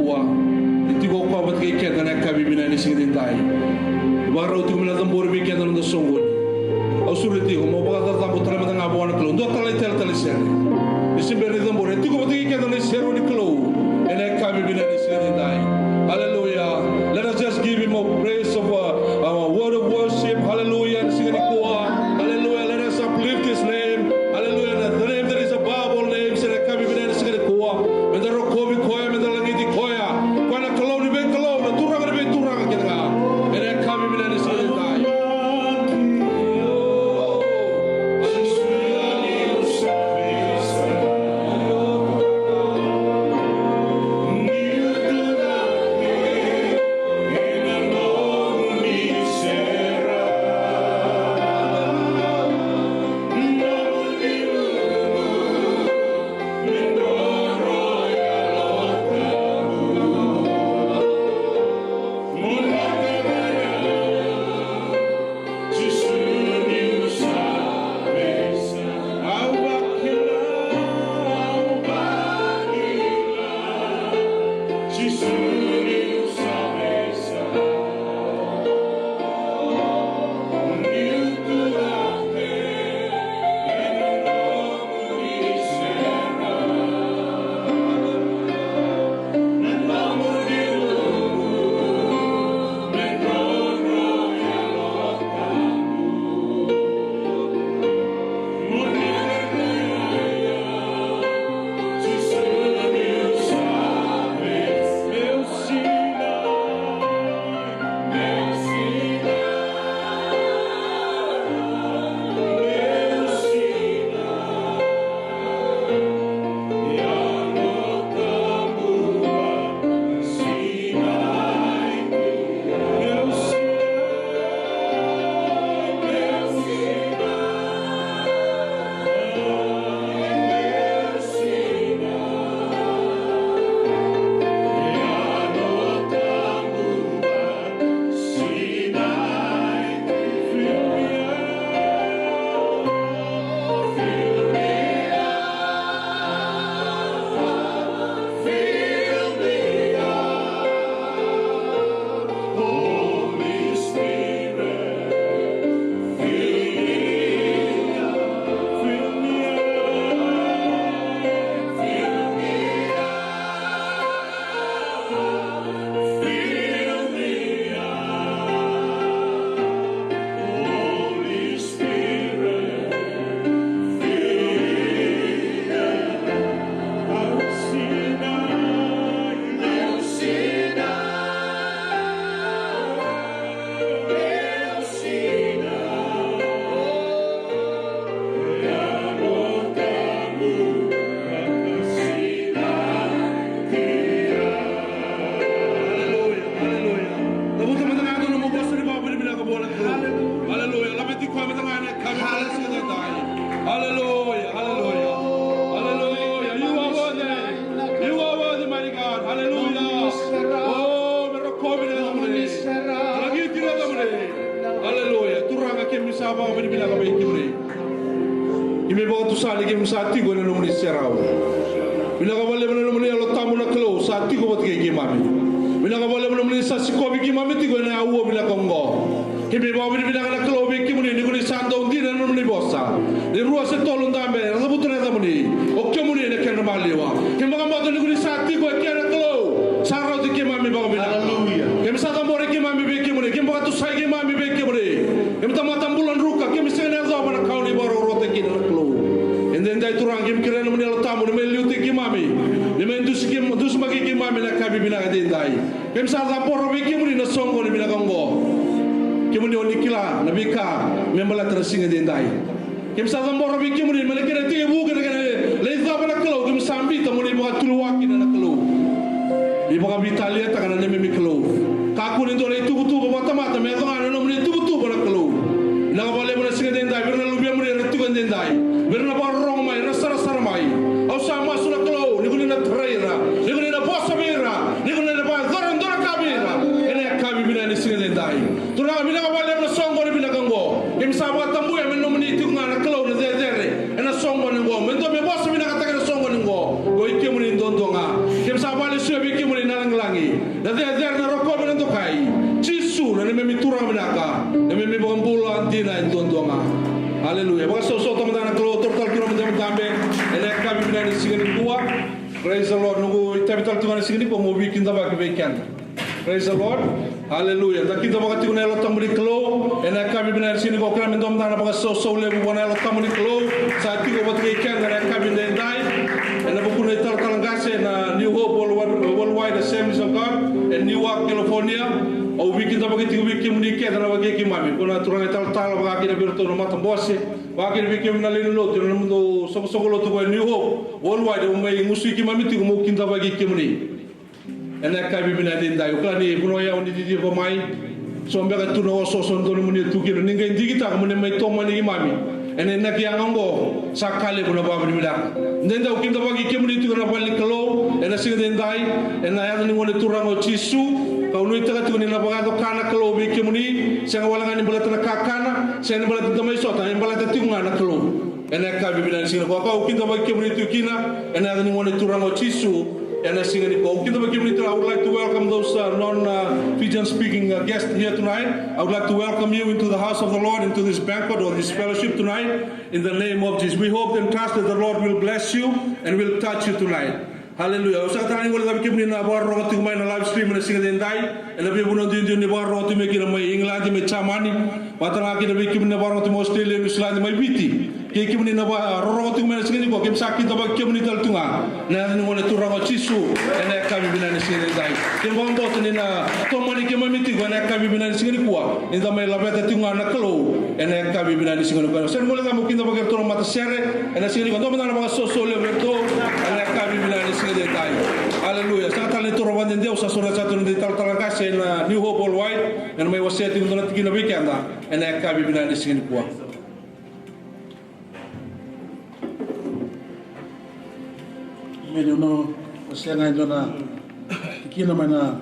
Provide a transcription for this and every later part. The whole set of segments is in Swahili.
kuwa iti ko kwa bat kay kaya na kabibina ni singin tayo baraw ti kumila tambor bi kaya na songol au suriti ko mo baka tambo tala mata ngabo na klo do tala tala ser isimber ni tambor ti ko bat kay kaya na ser ni klo ene kabibina ni singin tayo hallelujah. Let us just give him a praise of a word of worship. Hallelujah. Singing kuwa hallelujah. Let us uplift his name. Hallelujah. The name that is above all names. And kabibina ni singin kuwa mendaro kobi koya mendaro langiti koya kwana kalau ni ben kalau na turang kita ene kabibina ni singin tayo Songo ni ngo, go ikemuni ndondonga. Kem sabale sio bikemuni nalang tina en tontonga. Haleluya. Baka so tamadana klo tortal kilo mendam ene kabi binani sigini kuwa. Praise the Lord. Nungu itabital tungana sigini po mobi kinda ba kebekan. Praise the Lord. Haleluya. Da kinda baka tinguna elo tamuri klo ene kabi binani sigini ko kila mendam dana baka so lebu wana elo tamuri klo sa tiko bat kebekan ene kabi ndai ene bukuna ital kalangase na New Hope Worldwide Assemblies of God in Newark, California. O wiki da bagi wiki muni ke da bagi ki mami kona turang tal tal bagi na birto no mata bosse bagi wiki muna lino lo tino mundo so lo to New Hope Worldwide o mai musi ki mami ti mo kinda bagi ki muni ena ka bi bina din dai ko ni buno ya oni di ko mai so mbega tu no so so ndo muni tu ki ninga digita ko muni mai to mani ki mami ene na ki angongo sakale buno ba bi mila ndenda o kinda bagi ki muni tu na bali kalo ena singa din dai ena ya ni woni turang o chisu kau nui tega tu ni nabaga kana kelo biki muni senga walangan ni balata na kakana senga balata tamai sota ni balata tinga na kelo ene ka bibina singa ko kau kinda bagi muni tu kina ene ada ni woni turango chisu ene singa ni ko kinda bagi muni tu. I would like to welcome those non-Fijian speaking guests here tonight. I would like to welcome you into the house of the Lord, into this banquet or this fellowship tonight in the name of Jesus. We hope and trust that the Lord will bless you and will touch you tonight. Haleluya. Usa tani wala dabi kimni na bar ro tu mai na live stream na singa den dai. Ela bi buno din din ni bar ro tu me kina mai England me chamani. Patana ki dabi kimni na bar ro tu Australia New Zealand mai biti. Ki kimni na bar ro tu me singa ni ko kim sakki dabi kimni dal tunga. Na ni wala tu rango chisu ena ka bi bina ni singa den dai. Kim bom bot ni na to mani ki mai miti ko ena ka bi bina ni singa ni kuwa. Ni da mai labeta tunga na klo ena ka bi bina ni singa ni ko. Sen mo la mo kinda ba to mata sere ena singa ni ko do na ba so le verto ena ka bi bina ni Haleluya. Sa tali toro wanden Deus sa sura satu di tal talangkase na New Hope Worldwide en mai waseti ndo na tikina weekenda en ek ka bibina ni singin kuwa. Meno no wasenga ndo na tikina mana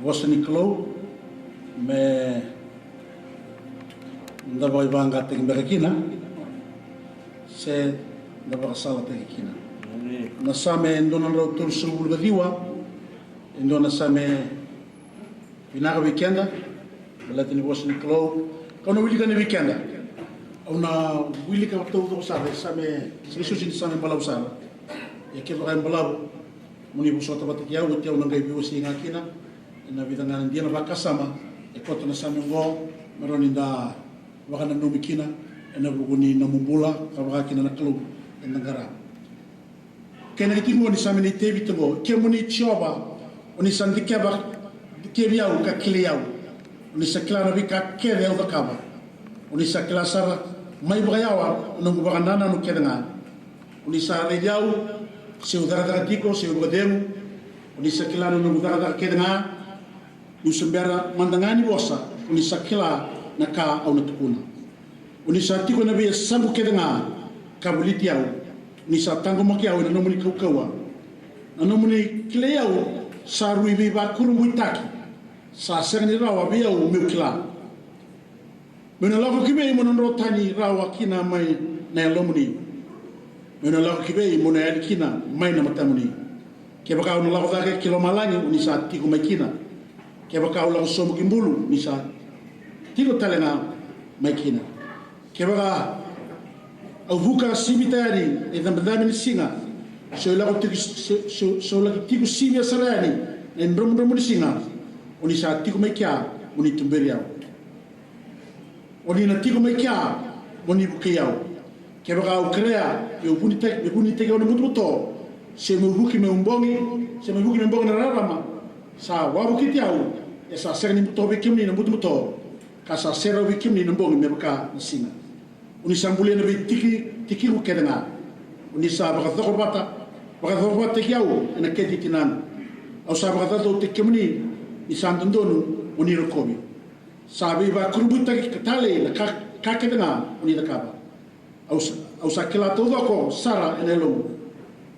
wasani klo me ndaba ibanga ting berekina se ndaba sala tekina. Nasame ndona ro tur sul badiwa ndona same binaga weekenda belatini bosni klo kono wili kan weekenda ona wili ka to to sa same sisu sin same balaw sa e ke ba balaw muni bu sota batik ya wote ona ngai biwo singa kina na vidanga ndia na bakasama e koto na same ngo maroni da wakana no mikina na buguni na mumbula ka wakina na klo en ngara kena iti mo ni same ni tebi tebo ke mo ni choba oni sandi keba ke biau ka kliau oni sakla bi ka ke del da kaba oni sakla sara mai brayawa no go banana no kedenga oni sa le jau se udara da tiko se godem oni sakla no go da kedenga ni sembera mandangani bosa oni sakla na ka au na tukuna oni sa tiko na bi sambu kedenga kabuliti au ni sa tango makia o na nomuni kaukawa na nomuni kleau sa ruibi ba kurumbu taki sa serni rawa bia o mukla mena lako kibe mo no tani rawa kina mai na lomuni mena lako kibe mo na kina mai na matamuni ke baka o lako dake kilo malangi ni sa tiku mai kina ke baka o lako somu kimbulu ni sa tiku talenga mai kina ke baka au vuka simitari e dambadami singa so la so la tiku simia sarani en rom singa oni sa tiku mai kia oni tumberia oni na tiku mai kia oni bukiau ke baka au krea e buni tek ona mututo se mo buki me umbongi na rarama sa wabu kitiau e sa serni mutobe kimni na mututo ka sa sero bi kimni na mbongi me baka singa uni sambule na tiki ku kedenga uni sa baka thoko bata kiau na kedi tinan au sa baka thoko tikimni ni sandondonu uni rokobi sa bi ba kurbuta katale na ka kedenga uni da kaba au sa kila todo ko sara enelo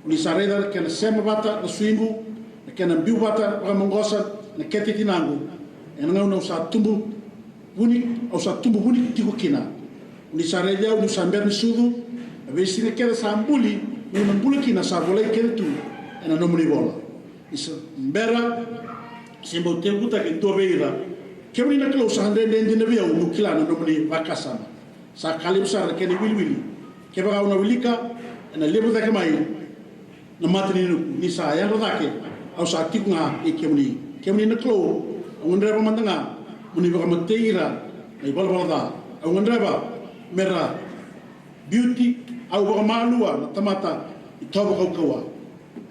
uni sa reda ke na sema bata na swingu na ke na biu bata ba mongosa na kedi tinangu enanga no sa tumbu buni tiku kina ni sareja ni samber ni sudu avesi ne kera sambuli ni mambuli kina sabolai kera tu ena no muni bola isa mbera simbo tempo ta ke to beira kemni na klo sa hande ndi na biya mu kila na nomni vakasama sa kalim sa ke ni wilwili ke ba una wilika na lebu da kamai na matni ni sa ya ro dake au sa tikunga e kemni na klo ngondre ba mandanga muni ba mateira ai bala da au ngondre ba mera beauty au ba malua na tamata i toba kawa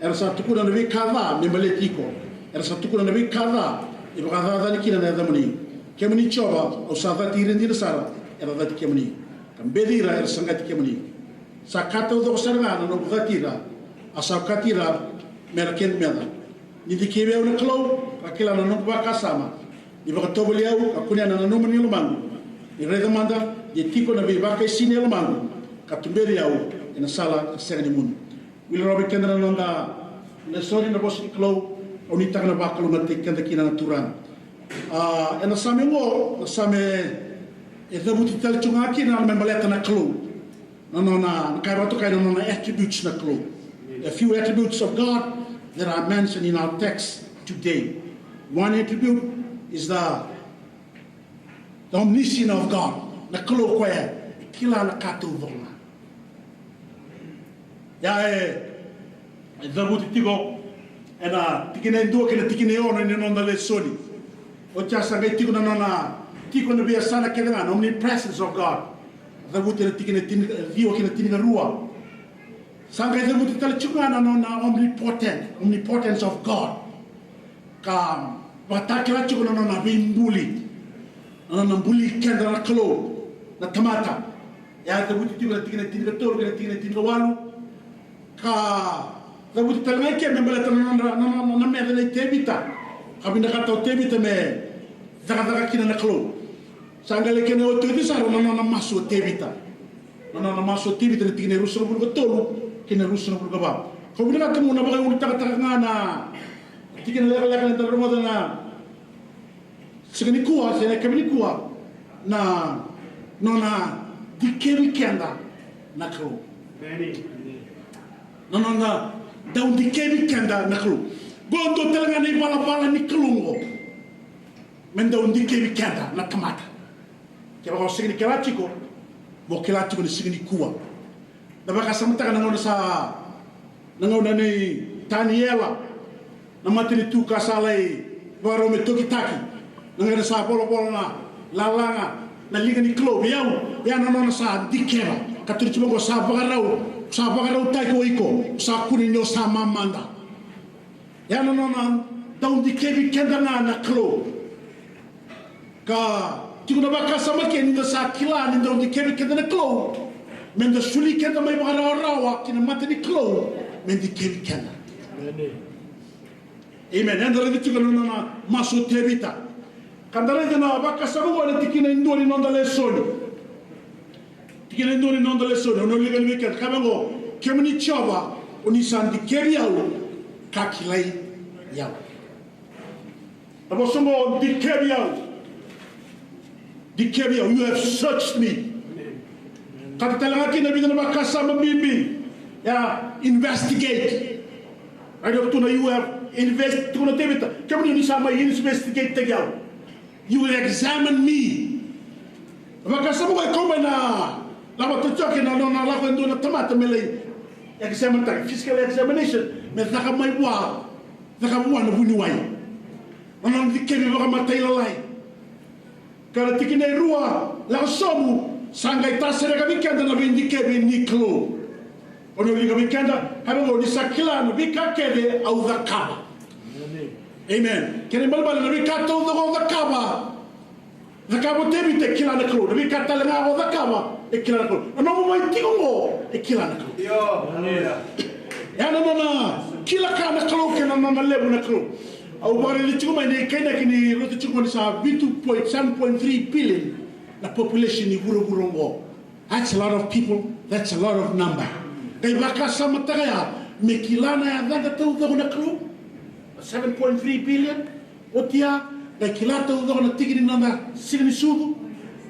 era sa tukuna na vikava me maletiko era sa tukuna na vikava i baka da kina na da muni kemni choba o sa da tirin dir sara era da kemni kambedira era sangat kemni sa kato do sarga no gatira asa katira merken meda ni dikebe una klo akila na no baka sama i baka toboliau akunya na no mani lumang i reda manda di tiko na baka sine lumang katumberiau ina sala sega ni mun wil robe kendra nonda na sori na bosi klo oni tagna bakalo na tekenda kina na turan ena same ngo same e dabuti tal chunga kina na maleta na klo no na kaibato kai no na attributes na klo a few attributes of God that are mentioned in our text today. One attribute is the omniscience of God na klo kwa kila na katu vona ya e dabuti tigo ena tikine ndo kene tikine ono ne non dale soli o cha sa ngai tiko na nona tiko na bia sana kene na omnipresence of God dabuti tikine tin vio kene tin rua sanga dabuti tal chunga na nona omnipotence of God ka batakela chiko na nona bimbuli nona mbuli kenda na klo na tamata ya dabuti tiko na tikine tin toro kene tikine tin walu ka dabuti talmai ke membela na merda na tebita kabinda kata tebita me daga kina na klo sangale kene o tedi saro na maso tebita na maso tebita na tikine rusul bul tolu kene rusul bul ba ko binda kata mo na ba un taka ngana tikine lega na taro mo na signi kuwa sene kabini kuwa na nona dikeri kenda na klo na daun dikebi kanda naklu gondo telanga ni bala ni klungo men daun dikebi kanda na kamata ke ba signi kelachiko mo kelachiko ni signi kuwa da baka samta na ngona sa na ngona ni taniela na matini tu kasalai baro me tokitaki na ngana sa polo na lalanga na liga ni klo ya na sa dikeba katuri chibongo sa bagarau tai ko iko sa kuni no sa mamanda ya no daun di kebi kenda na klo ka tikuna baka sama ke ni sa kila ni daun di kebi kenda na klo men da suli kenda mai bagarau rawa kina mata ni klo men di kebi kenda amen andare di tikuna na maso tebita kandare na baka sama wala tikina ndori non dale soli tikine ndori non dale soli ono liga ni weekend kabango kemni chaba oni sandi keriao kakilai yao abo songo di keriao you have searched me katalanga kina bidana bakasa mbibi ya investigate ayo tuna you have tuna tebita kemni ni sama investigate tegao you will examine me bakasa mo ko na lama tuchoke na la kwendo na tamata mele physical examination me zaka mai wa na buni wai ona dikemi baka matai lalai kala tikine rua la somu sanga itasere ka bikenda na bindikebe niklo ono liga bikenda habo ni sakila no bikakede au zakaba amen kene balbal na bikato do zakaba zakaba tebite kila na klo bikata la ngo zakaba ekila ko no mo tingo ekila na ko ya na kila kana klo ke na lebu na klo au bare ni tingo mai kenda kini roto tingo ni sa 2.7.3 billion la population ni burongo that's a lot of people, that's a lot of number kay baka sa mataya me kila na dada to do na klo 7.3 billion otia kay kila to do na tigini na signi sudu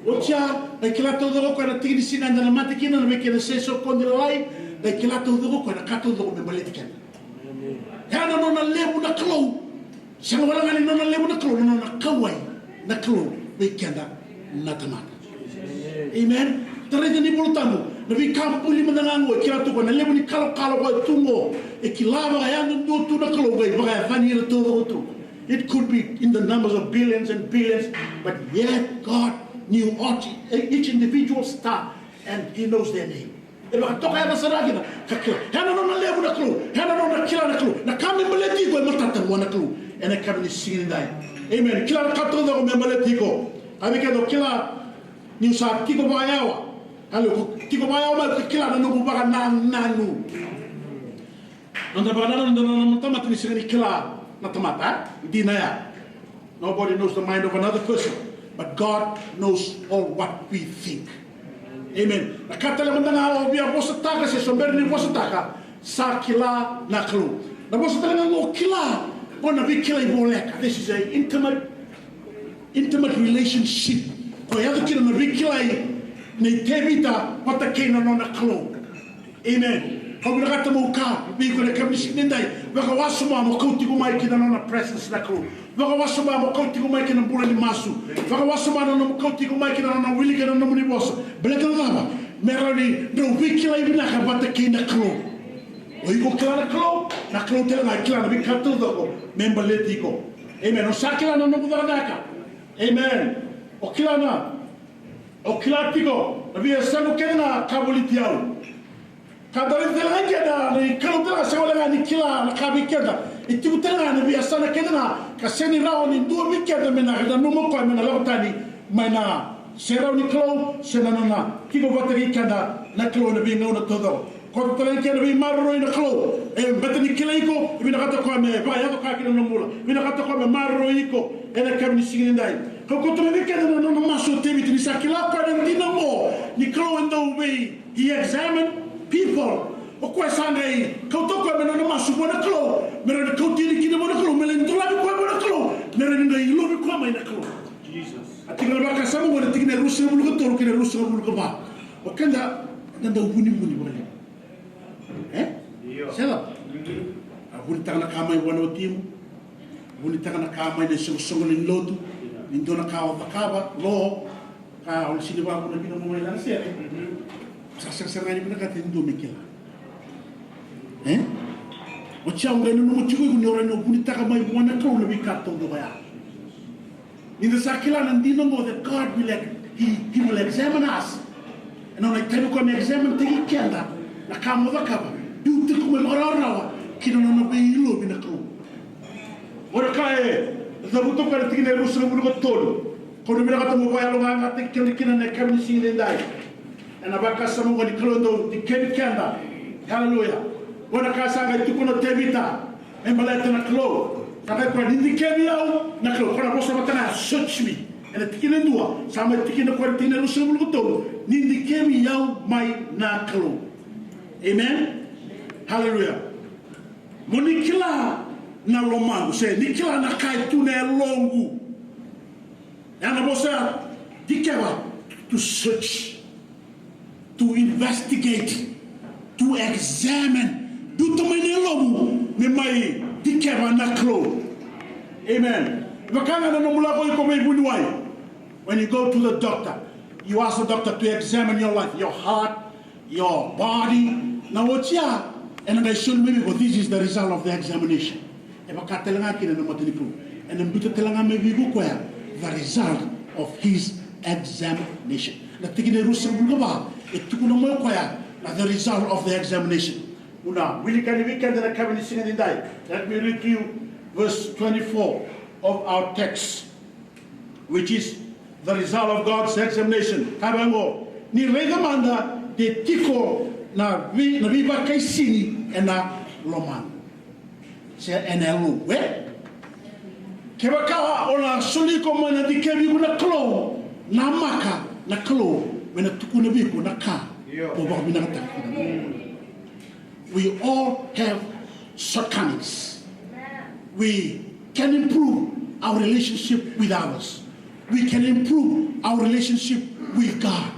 otia dai kilato do ko na tigi sina na mate kina na meke na seso kondelai dai kilato do ko na kato do me baleti kan ya no na lebu na klo sanga wala ngani no na lebu na klo no na kawai na klo weekenda na tamata. Amen. Terede ni boltamu na vi kampuli manango kila to na lebu ni kalo wa tungo e kilava ya ndo tu na klo ga ba fani na to. It could be in the numbers of billions and billions, but yet God knew each individual star and He knows their name. Eba toka ya masaragi na kakila. Hana no na lebu na klo, hana no na kila na klo. Na kami maleti go matata mo na klo. Ena kami ni singin dai. Amen. Kila na kato na ko me maleti go. Abi ke do kila ni sa tiko ba yawa. Halo tiko ba yawa ma kila na no ba nanu. Nanda ba nanu no tamata ni singin kila na tamata. Di na ya. Nobody knows the mind of another person, but God knows all what we think. Amen. Nakatala mandanga o bia bosa taka se somber ni bosa taka sa kila na klu. Na bosa taka no kila bona bi kila iboleka. This is an intimate relationship. Ko ya kila na bi kila ni tevita pata kina no na klu. Amen. Ko bi nakata mo ka bi ko na kamisi nindai. Baka wasuma mo kauti ko mai kina no na presence na klu. Baka wasuma mo kauti ko mai kina bula ni masu. Baka wasuma no mo kauti ko mai kina no wili kina no muni bosa. Belaka lava. Merani no wikila ibina ka bata kina klo. O iko kila na klo tela na kila na bi kato do member letiko. Amen. O sakila no budanaka. Amen. O kila tiko. Na bi sanu kena kabulitiao. Kadari tela kena ni kalo tela sewala ni kila na kabi keda. Itu tela na bi asana kena na kaseni rao ni dua bi keda mena da numo ko mena lotani mana serau ni klo senana kiko bateri kenda na klo na bi ngona todo. Ko tela kena bi marro na klo. Bateni kilaiko bi na kata ko me ba ya ka kina no mula. Bi na kata ko me marro iko ena kam ni sigin dai. Ko tela bi kena no maso tebi ni sakila ko na dinamo ni klo ndo we he examined people. O kwa sangai kau toko me no masu bona klo. Mera kau tiri kina bona klo. Mela ndola ko bona klo. Mera nda ilo bi ko mai na klo. Jesus. Atinga ba ka samu bona tikine rusa bulu ko toro kine rusa bulu ko ba. O kenda nda ubuni bona. Sela. Abuni tanga kamai bona timu. Abuni tanga kamai na songo ni lotu. Ndona kawa bakaba lo ka on sini ba bona bino mo na sere. Sasa ngani bina kati ndo mikela. O chau ngai no mo chiku ni ora no buni taka mai bona kau na bikato do baya. In the sakila and dino mo that God will he will examine us. And on like time ko examine tiki kenda na kamo da kaba. Du te ko mo ora rawa kino no be ilo bina kau. Ora kae da buto para tiki ne rusu mo ko todo. Ko no bina kata mo baya lo nga tiki kina ne kam ni sin dai. And abaka samu ko ni klondo di kenda. Hallelujah. Wana kasanga tukuno tebita embaleta na klo saka kwa nindi kemi au na klo kona bosa matana search me ena tikine ndua sama tikine kwa tine rusu bulu to nindi kemi au mai na klo. Amen. Hallelujah. Monikila na lomangu se nikila na kai tune longu ena bosa dikeva to search, to investigate, to examine. Du tomene lomu me mai dikeva na klo. Amen. Wakanga na mula ko ko me bunuai. When you go to the doctor, you ask the doctor to examine your life, your heart, your body. Now what's ya? And I should maybe go, this is the result of the examination. E baka telanga kina no matiniku. And then buta telanga maybe go kwa the result of his examination. Na tikine rusa bulaba. E tukuno mo kwa the result of the examination. Una, we can the cabinet singing in die. Let me read to you verse 24 of our text, which is the result of God's examination. Kabango, ni regamanda de tiko na viva kaisini na loman. Se enelu, we? Kebaka ona suliko mana di kebi kuna klo na maka na klo when tukuna biku na ka. We all have shortcomings. We can improve our relationship with others. We can improve our relationship with God.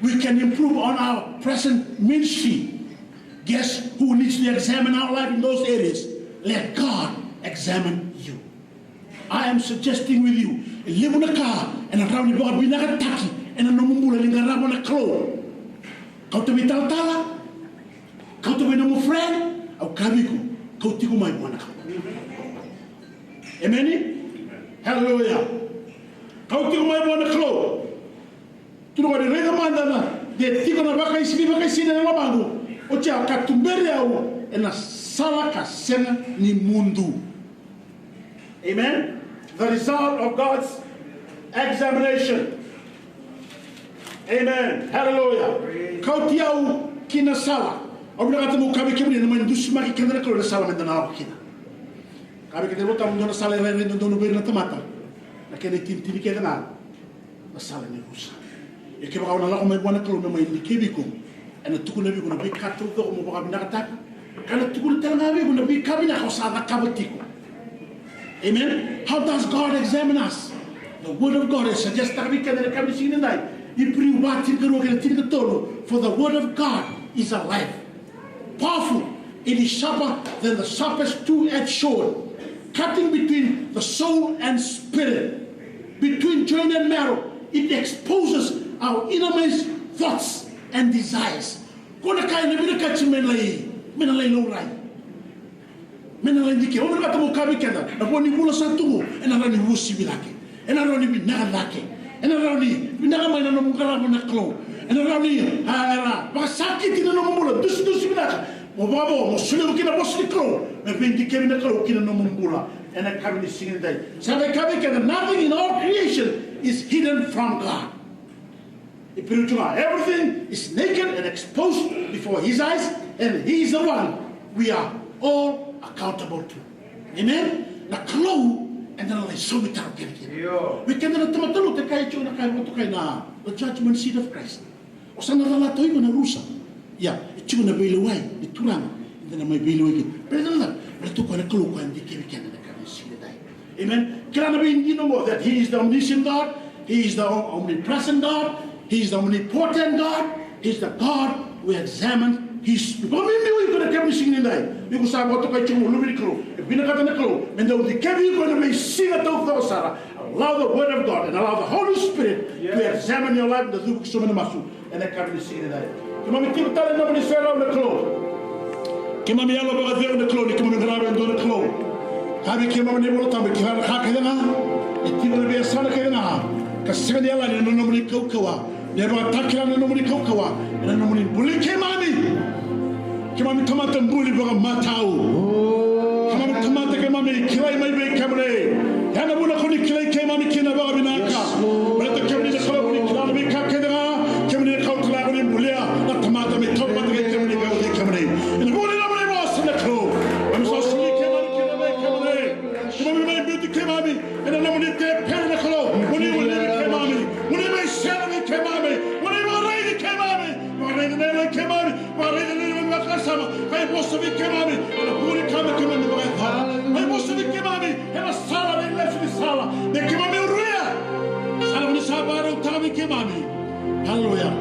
We can improve on our present ministry. Guess who needs to examine our life in those areas? Let God examine you. I am suggesting with you, live na ka, and around the board, we never taki, and a nomula lingarama na klo. Kau te vital tala, kau te vino friend, au kabiku, kau tiku mai buana kau. Amen? Hallelujah. Kau tiku mai buana klo. Tunu wadi rega mandana, de tiku na baka isi na labangu, o tia katumbere au, and a sala ka sena ni mundu. Amen? The result of God's examination. Amen. Hallelujah. Kau tiau kina sala. Obra kata mo kabe kemri na mandusi maki kena ko na sala mendana kina. Kabe kete bota mo na sala re re no be na tomata. Na kene tintini kena na sala ni rusa. E ke ba na la ko mai bona ko me mai ni kebiko. Ana tukuna bi ko na be kato ko mo ba na kata. Kana tukuna tanga bi ko na bi kabina ko sa na kabotiko. Amen. How does God examine us? The word of God is suggest that we can come see the night. For the word of God is alive, powerful. It is sharper than the sharpest two-edged sword, cutting between the soul and spirit, between joint and marrow. It exposes our innermost thoughts and desires. Mena la indike o mena tamo kabe kenda na boni mula satu ena rani wusi bilake ena rani binaga lake ena rani binaga mai na no mukala na klo ena rani ara ba sakiti na no mula dus bilaka mo babo mo sule kina bosli klo me bendi kena klo kina no mula ena kabe ni singin dai sabe kabe kenda nothing in all creation is hidden from God. Everything is naked and exposed before his eyes, and he is the one we are all accountable to. Amen? Na klo and then so we tell we can na tomatalo te kai chu na kai mo to kai na the judgment seat of Christ. O sana la to na rusa. Ya, chu na bele wai, ni turang, and then my bele wai. Pero na to ko na klo ko andi ke weekend na kai see dai. Amen? Can I be you know more that he is the omniscient God, he is the omnipresent God, he is the omnipotent God, he is the God who examines his people. We going to keep singing in there. We go say what to kai chumu lumini klo. We na kata na klo. And the keep you going to be sing at the Sara. Allow the word of God and allow the Holy Spirit to examine your life. The zuku sumana masu. And then come singing in there. Kima mi timu tala nobody say around the klo. Kima mi yalo baga there on the klo. Kima mi grabe and do the klo. Kabi kima mi nebolo tambe kima na kaka na. Itimu na be sana kaya na. Kasema ni ala ni no nobody kaukawa. Never takila na nobody kaukawa. Na nobody buli kima mi. Kima mi tomata mbuli baga matau. Kima mi tomata kima mi kilai mai be kamre. Yana bula kuni kilai kima mi kina baga binaka. Berata kima ni kala kuni kila mi kakeda. Kima ni kau kala kuni mulia. Na tomata mi tomata kima ni baga di kamre. Ina buli na muli was na kro. Ami so suli kima ni kina be kamre. Kima mi mai beauty kima mi. Ina na muli te pere na kalo. Muni muli kima mi. Muni mai shara mi kima mi. Muni mai rai kima mi. Muni mai kima mi. Muni mai I must have kemami, and a puri kama kemami bagai. I must have kemami, and a sala they left the sala. The kemami uria. Sala ni sabaro tami kemami. Hallelujah.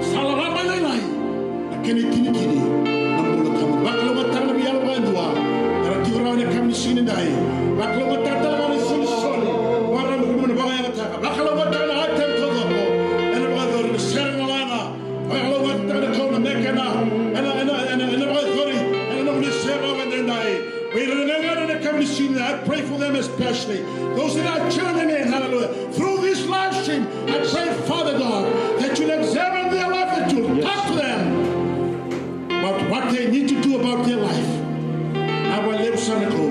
Sala rama lelai. Akeni kini kini. Namula kama. Baklo matang nabi al bandua. Kara tiura ni kami sini dai. Baklo matang nabi sini soli. Waram kumana bagai matang. Baklo matang na atem todo. And a brother the serna lana. Baklo matang na kona mekana. I pray for them especially. Those that are tuning in, hallelujah. Through this live stream, I pray, Father God, that you'll examine their life, that you'll talk to them about what they need to do about their life. I will live Sanako.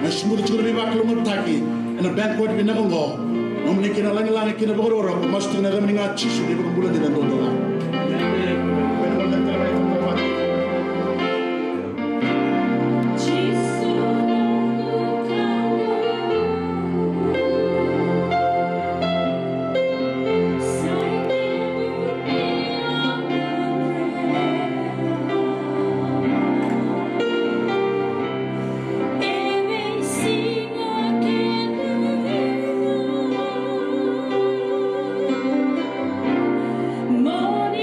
I smooth to be back to Mutaki, and a banquet in Nagongo. Normally, can a lang in a border, but must in a limiting out chisel, even a bullet in a gondola. More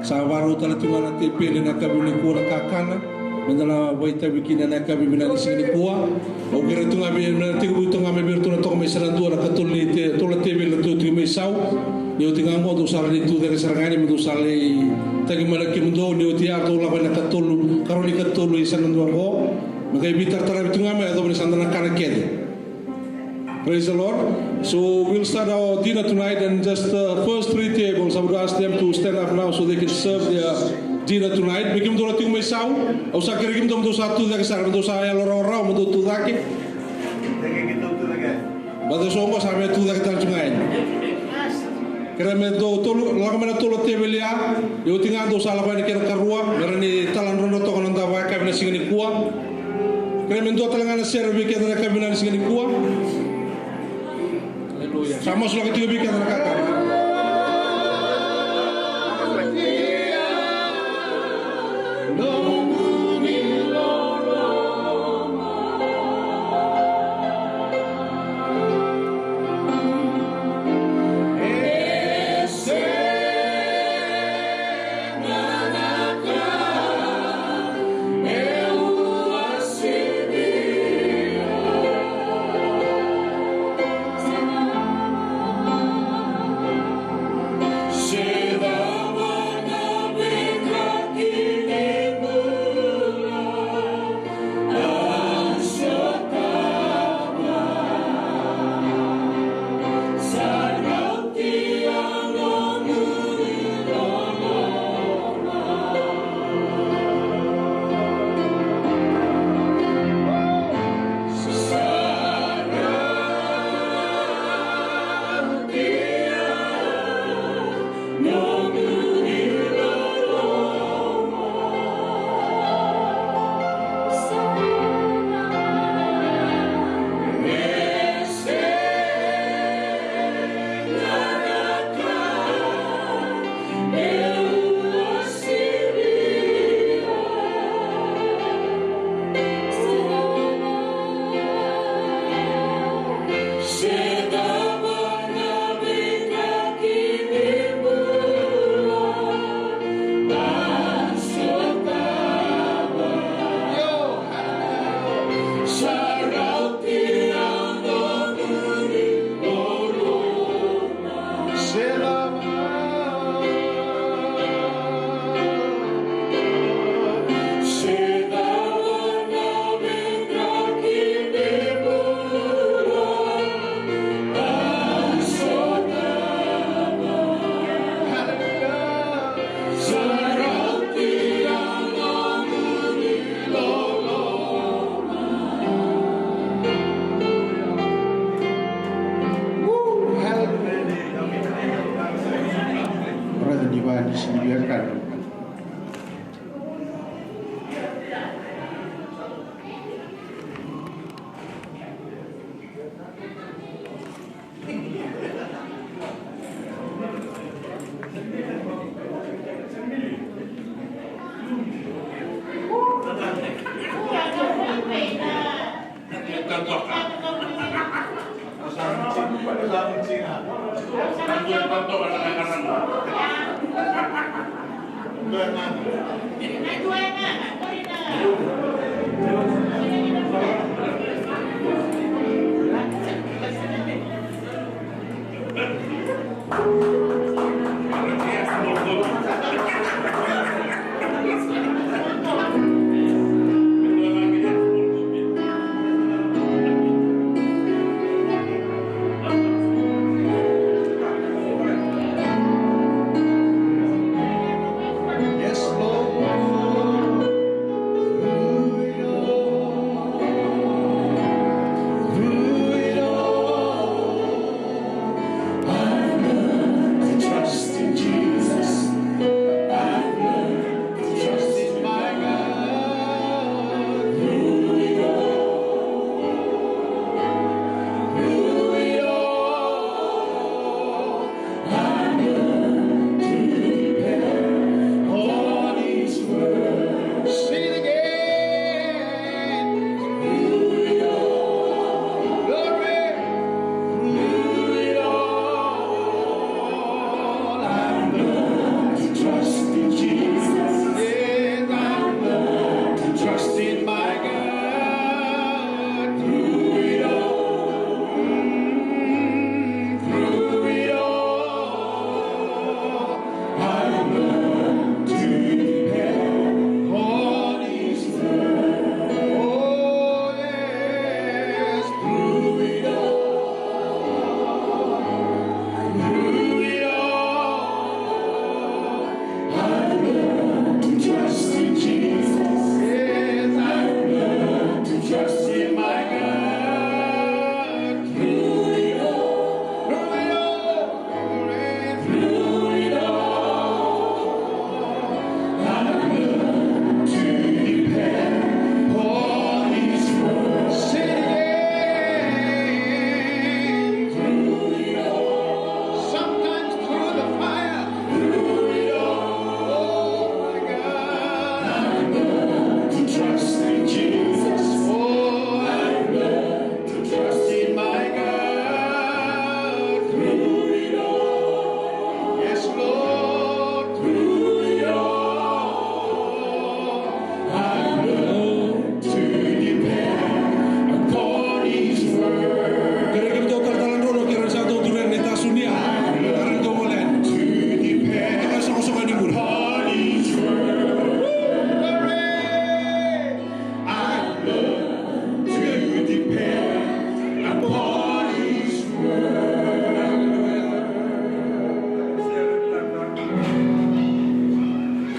sa varo tala tungana te pele na kabini kuwa kakana mendala waita bikina na kabibina ni sini kuwa o kira tunga be na tigu tunga me bertuna to me serantua na katuli te tola te be na tu me sau ni o tinga mo do sala ni tu de serangani mo do sala tagi mala ki mundo ni o tia to la bana katulu karoli katulu isan ndo ho magai bitar tara tunga me do ni sandana kana kede. Praise the Lord. So we'll start our dinner tonight, and just the first three tables, I would ask them to stand up now so they can serve their dinner tonight. Bikim dola ting may saw, o sa kirikim dom do sa tu da sa do sa ya loro ra mo do tu da ke. Bada so mo sa me tu da ke tan tungai. Kira me do tolu la me tolu tebelia, yo tinga do sa la ba ni kira karua, merani talan rondo to kono da wa ka bina singini kuwa. Kira me do talanga serve ke da ka bina singini kuwa. Sama sudah ketiga bikin anak kakak.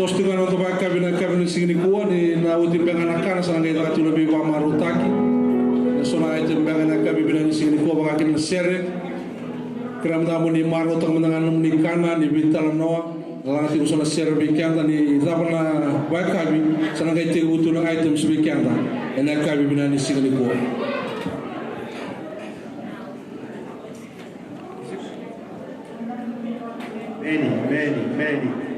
postingan untuk kabina sini kuah ni na uti penganakan sana kita katu lebih wa marutaki na sona itu kabina sini kuah bakakin sere kram tamu ni maru tak menangan ni kana ni bital noa lati usona sere bikianta ni zapana wa kabi sana kita utu na item bikianta ena kabina sini kuah. Many.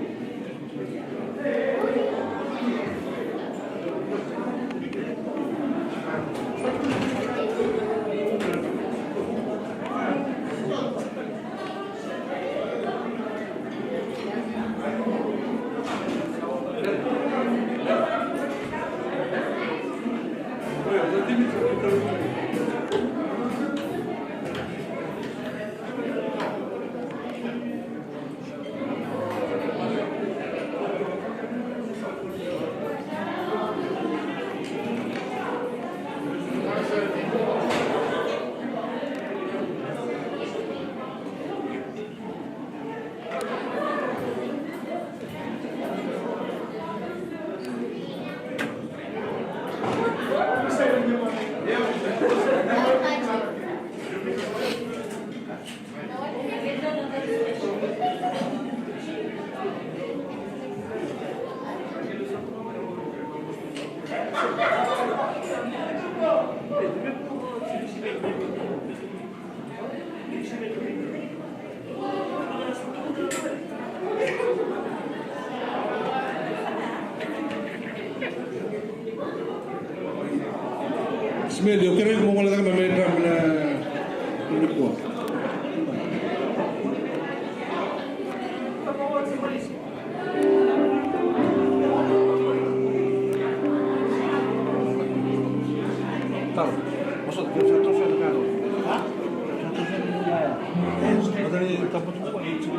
Ismail, yo creo que como le dan me meter na ni kuah. Tahu, maksud dia satu saya kan. Hah? Satu saya ya. Tadi dapat tu itu.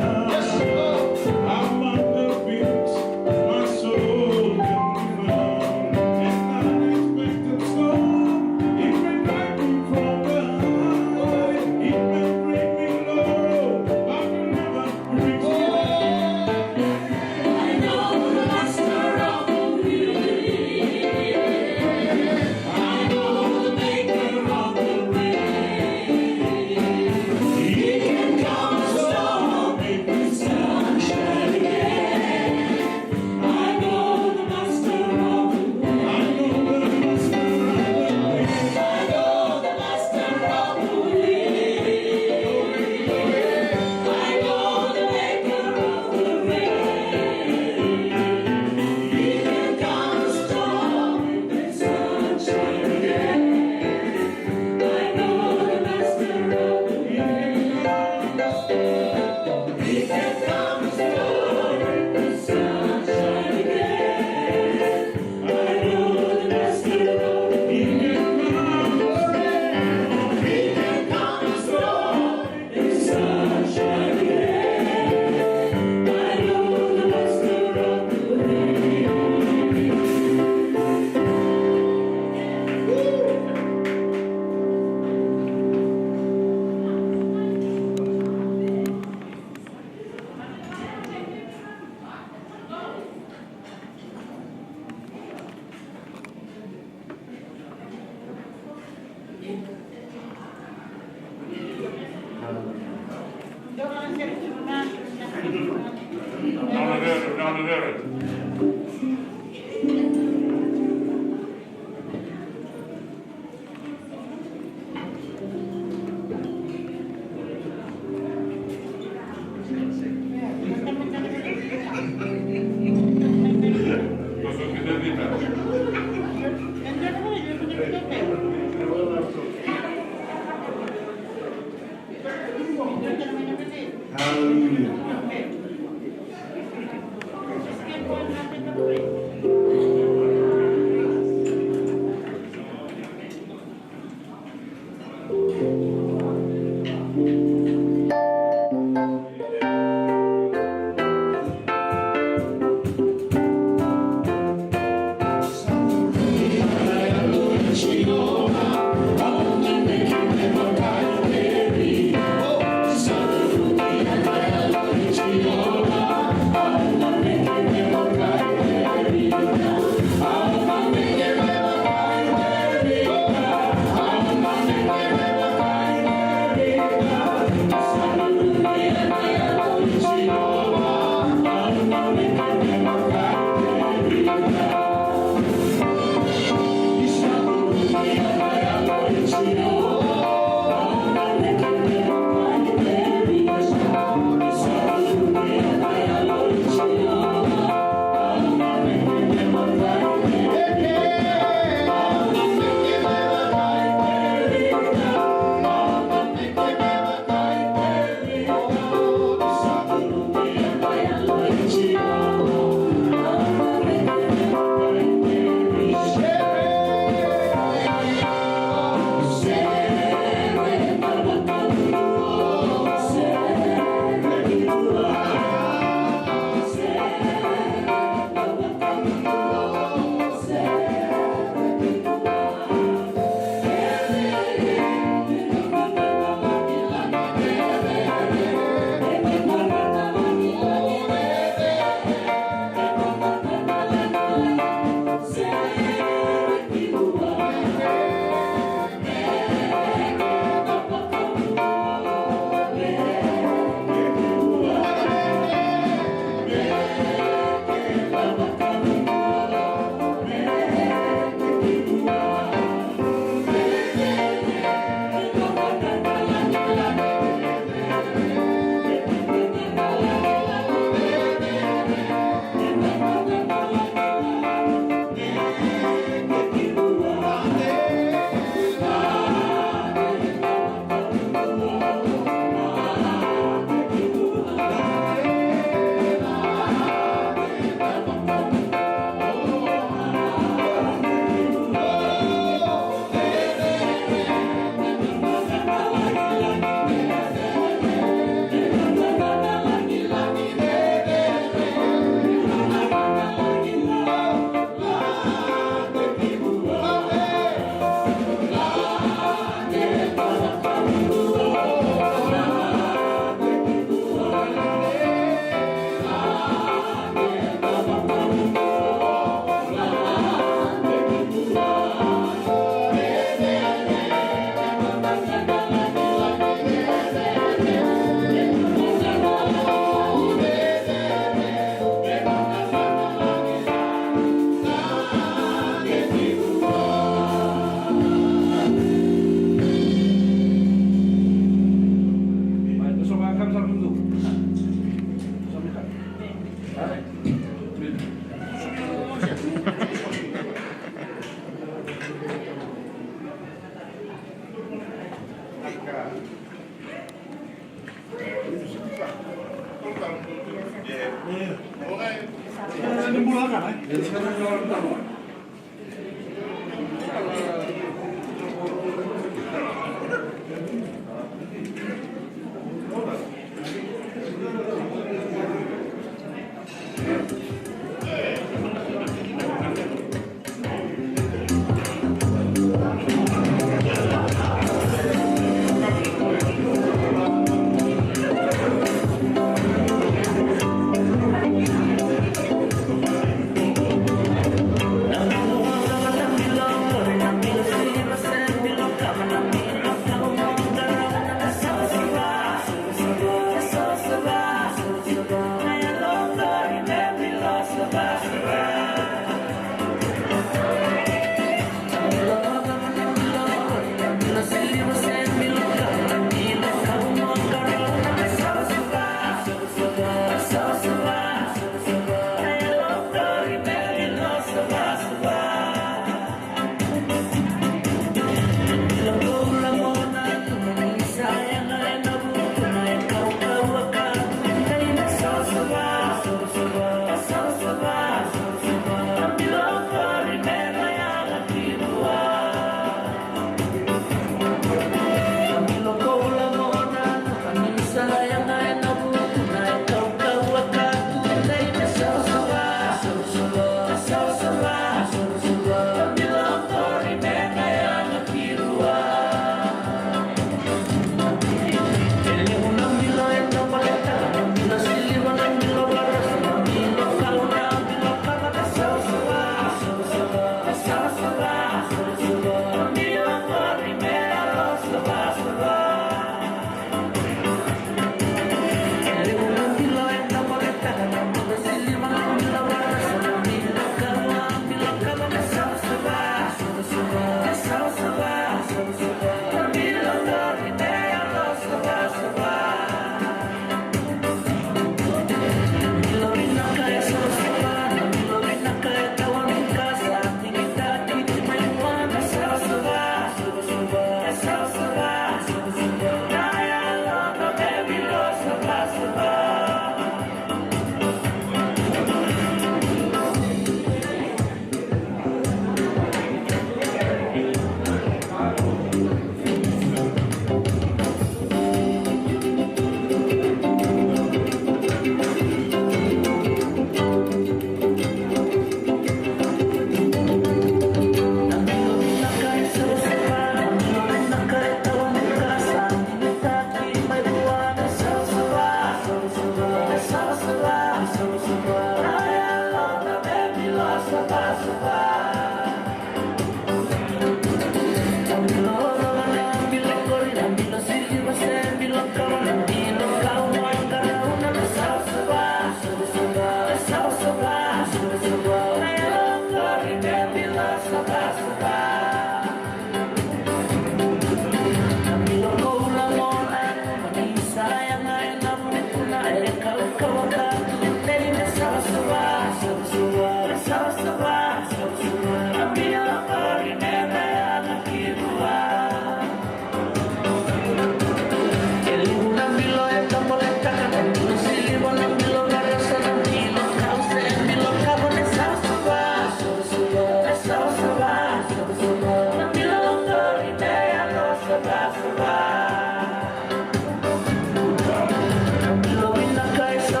Lo vi na kai sa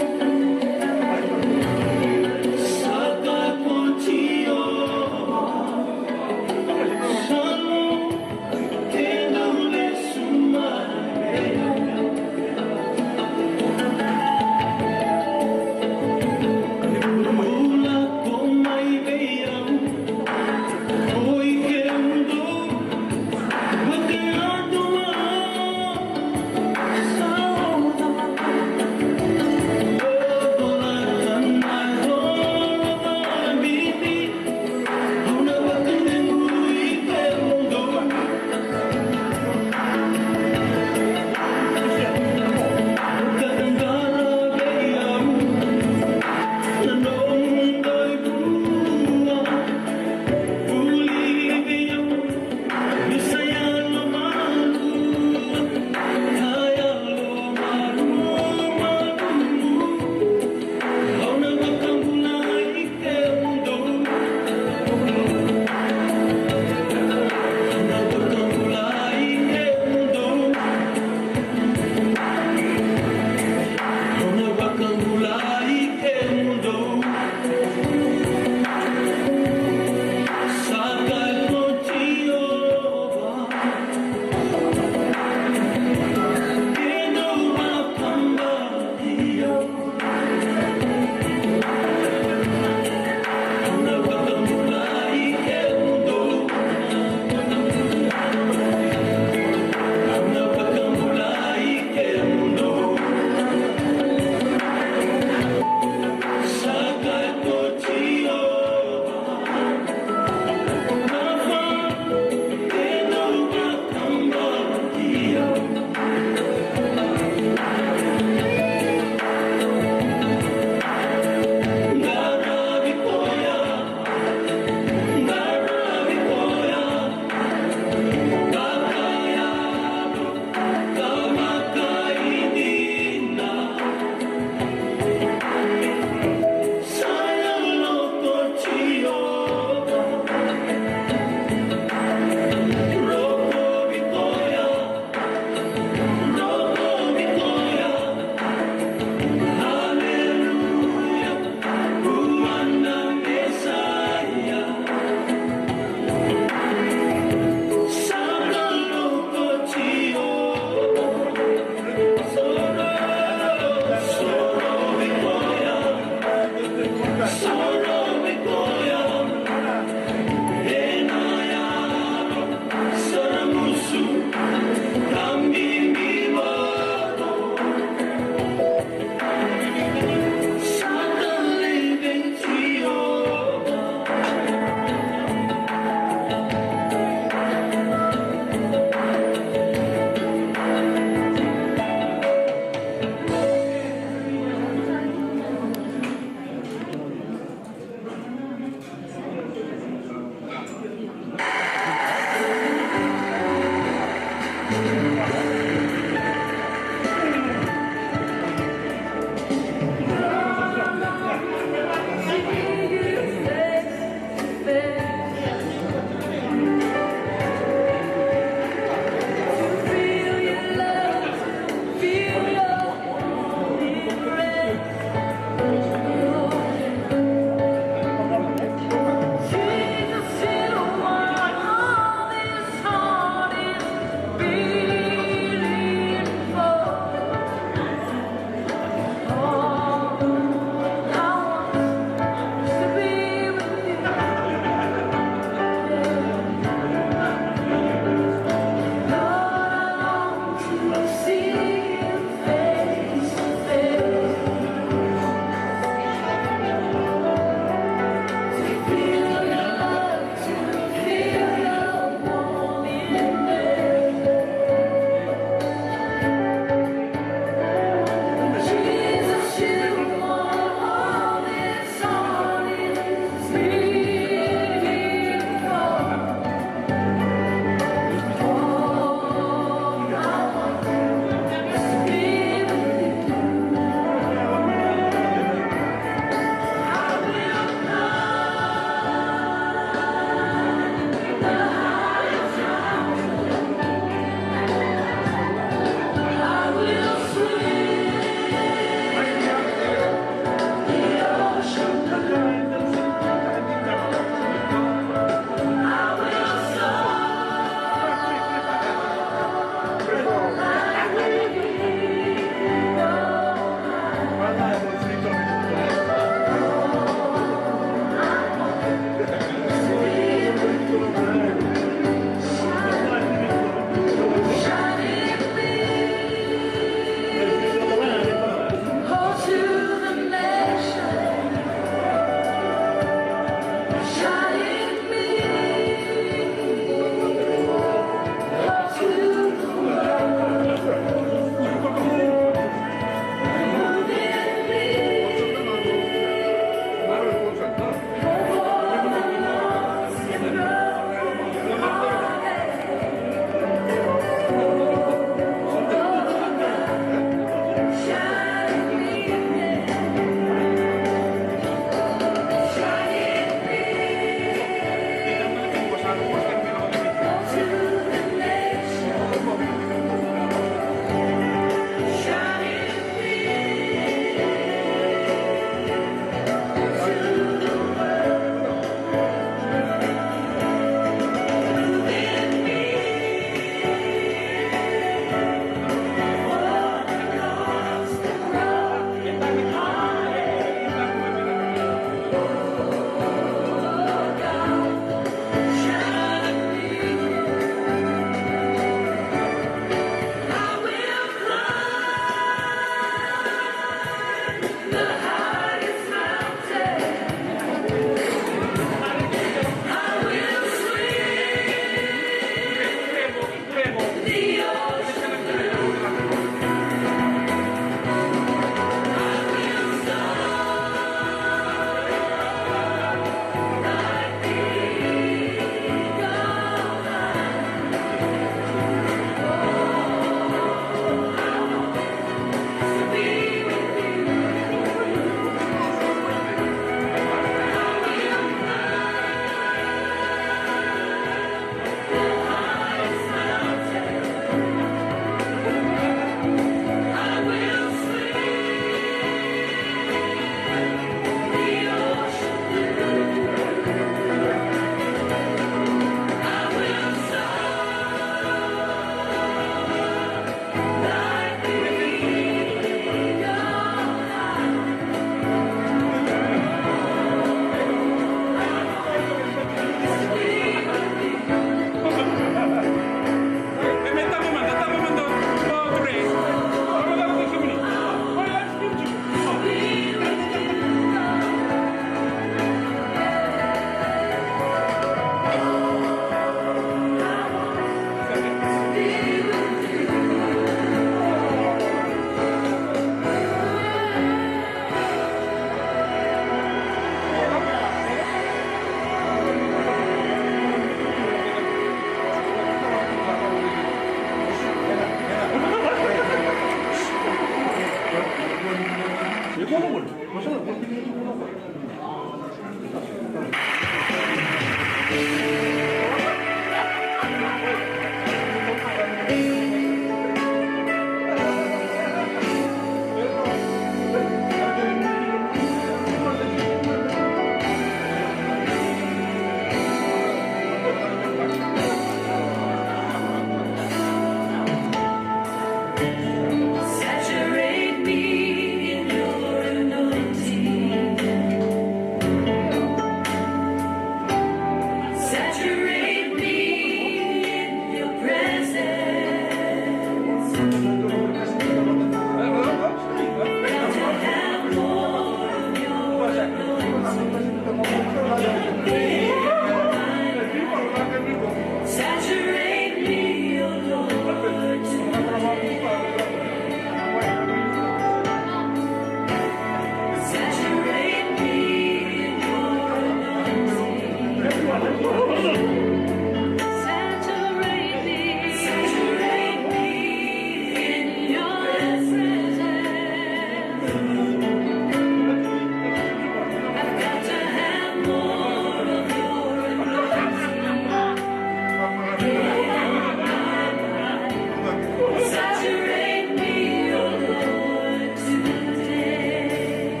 Saturate me, O Lord, today.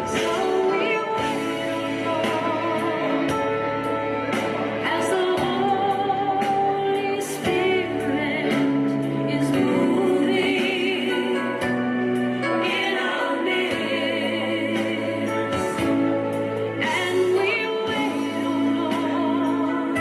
So we wait, Lord, as the Holy Spirit is moving in our midst. And we wait, O Lord,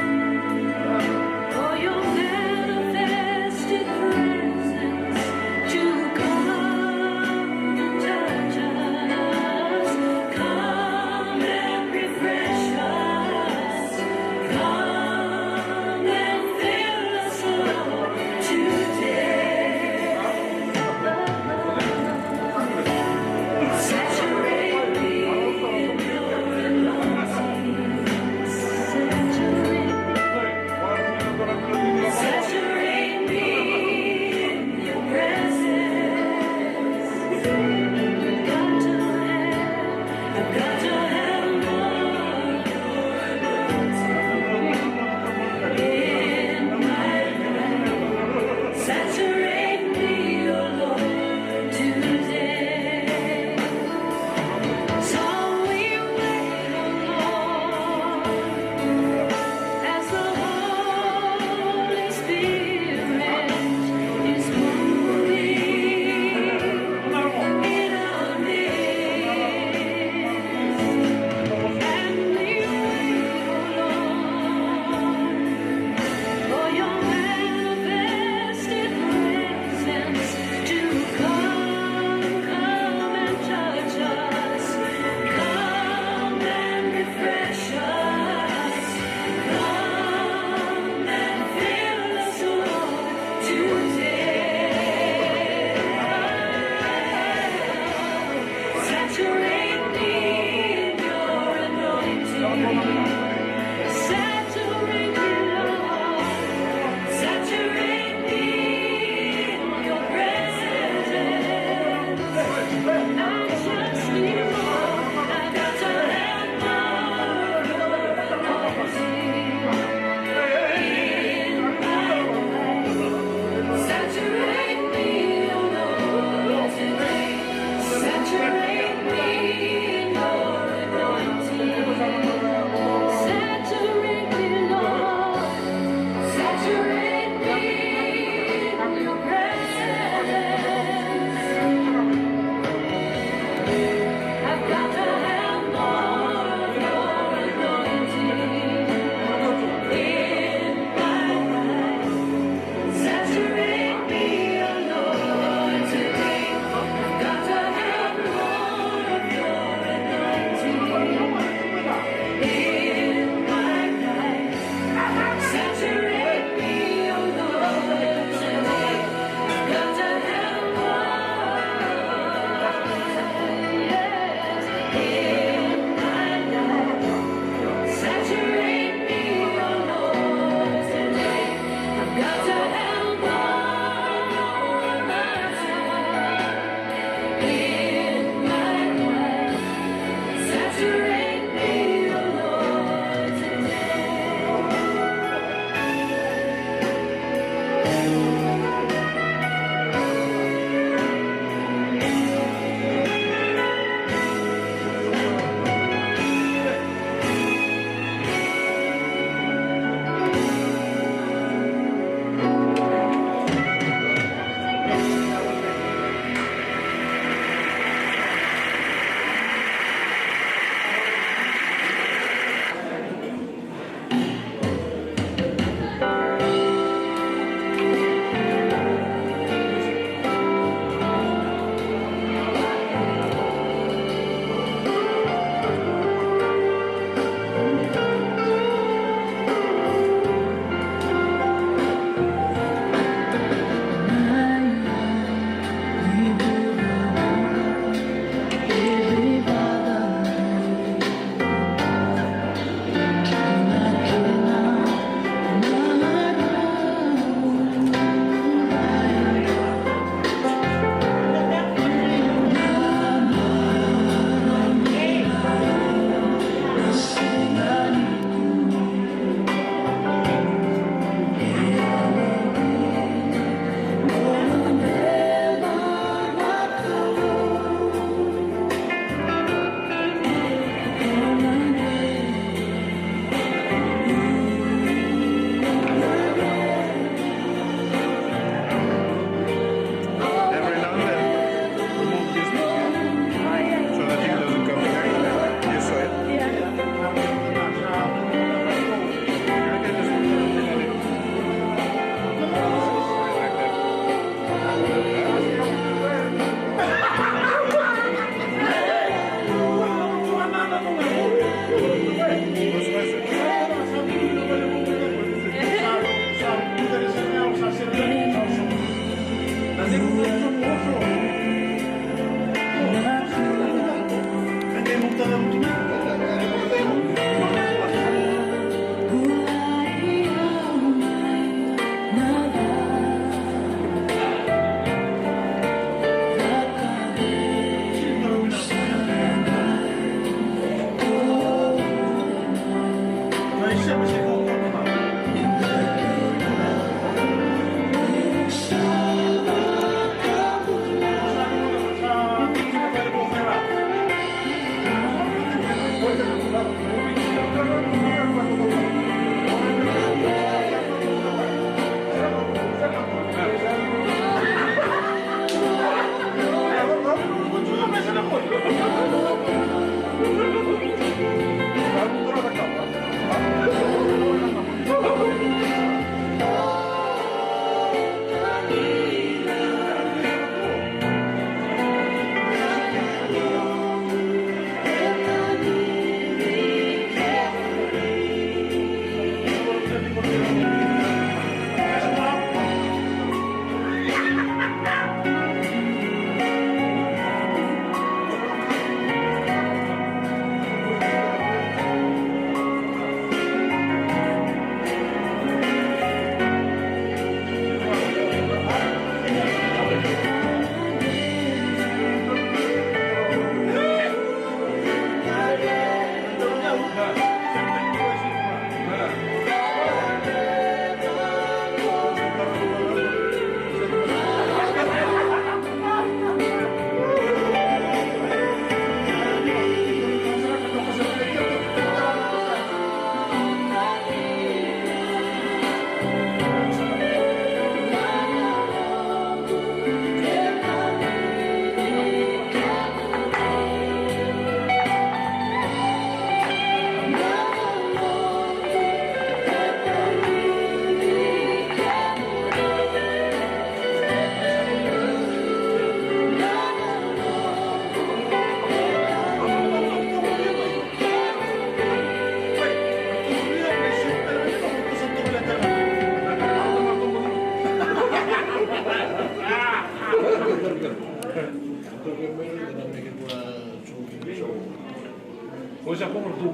Hoy se pongo tu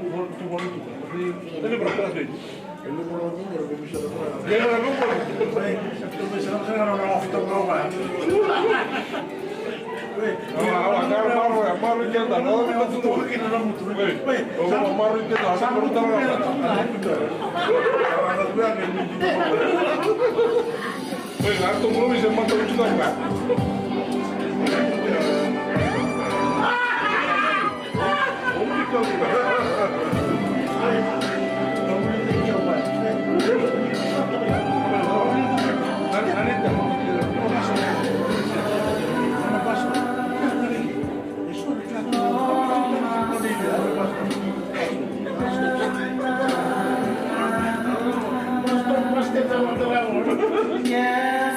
bonito. Te libro para ti. El número de número que me hizo ¿Qué era la número? Entonces no se ganó una hojita broma. Amarro izquierda, no dame más tu amarro izquierda, no me gusta la harto mulo y se mata mucho acá. Yeah.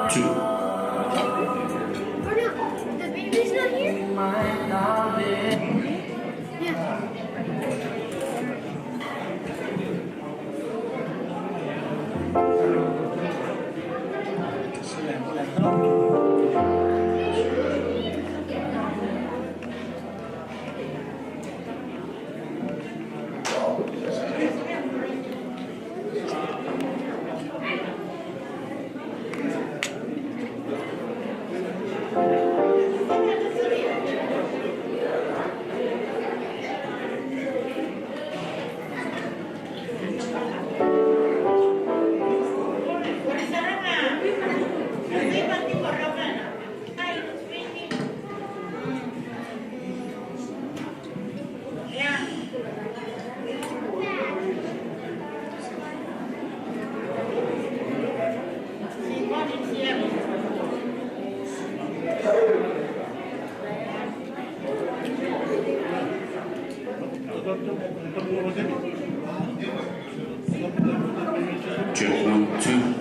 Two. Or no, the baby's not here? Yeah. Check 1, 2.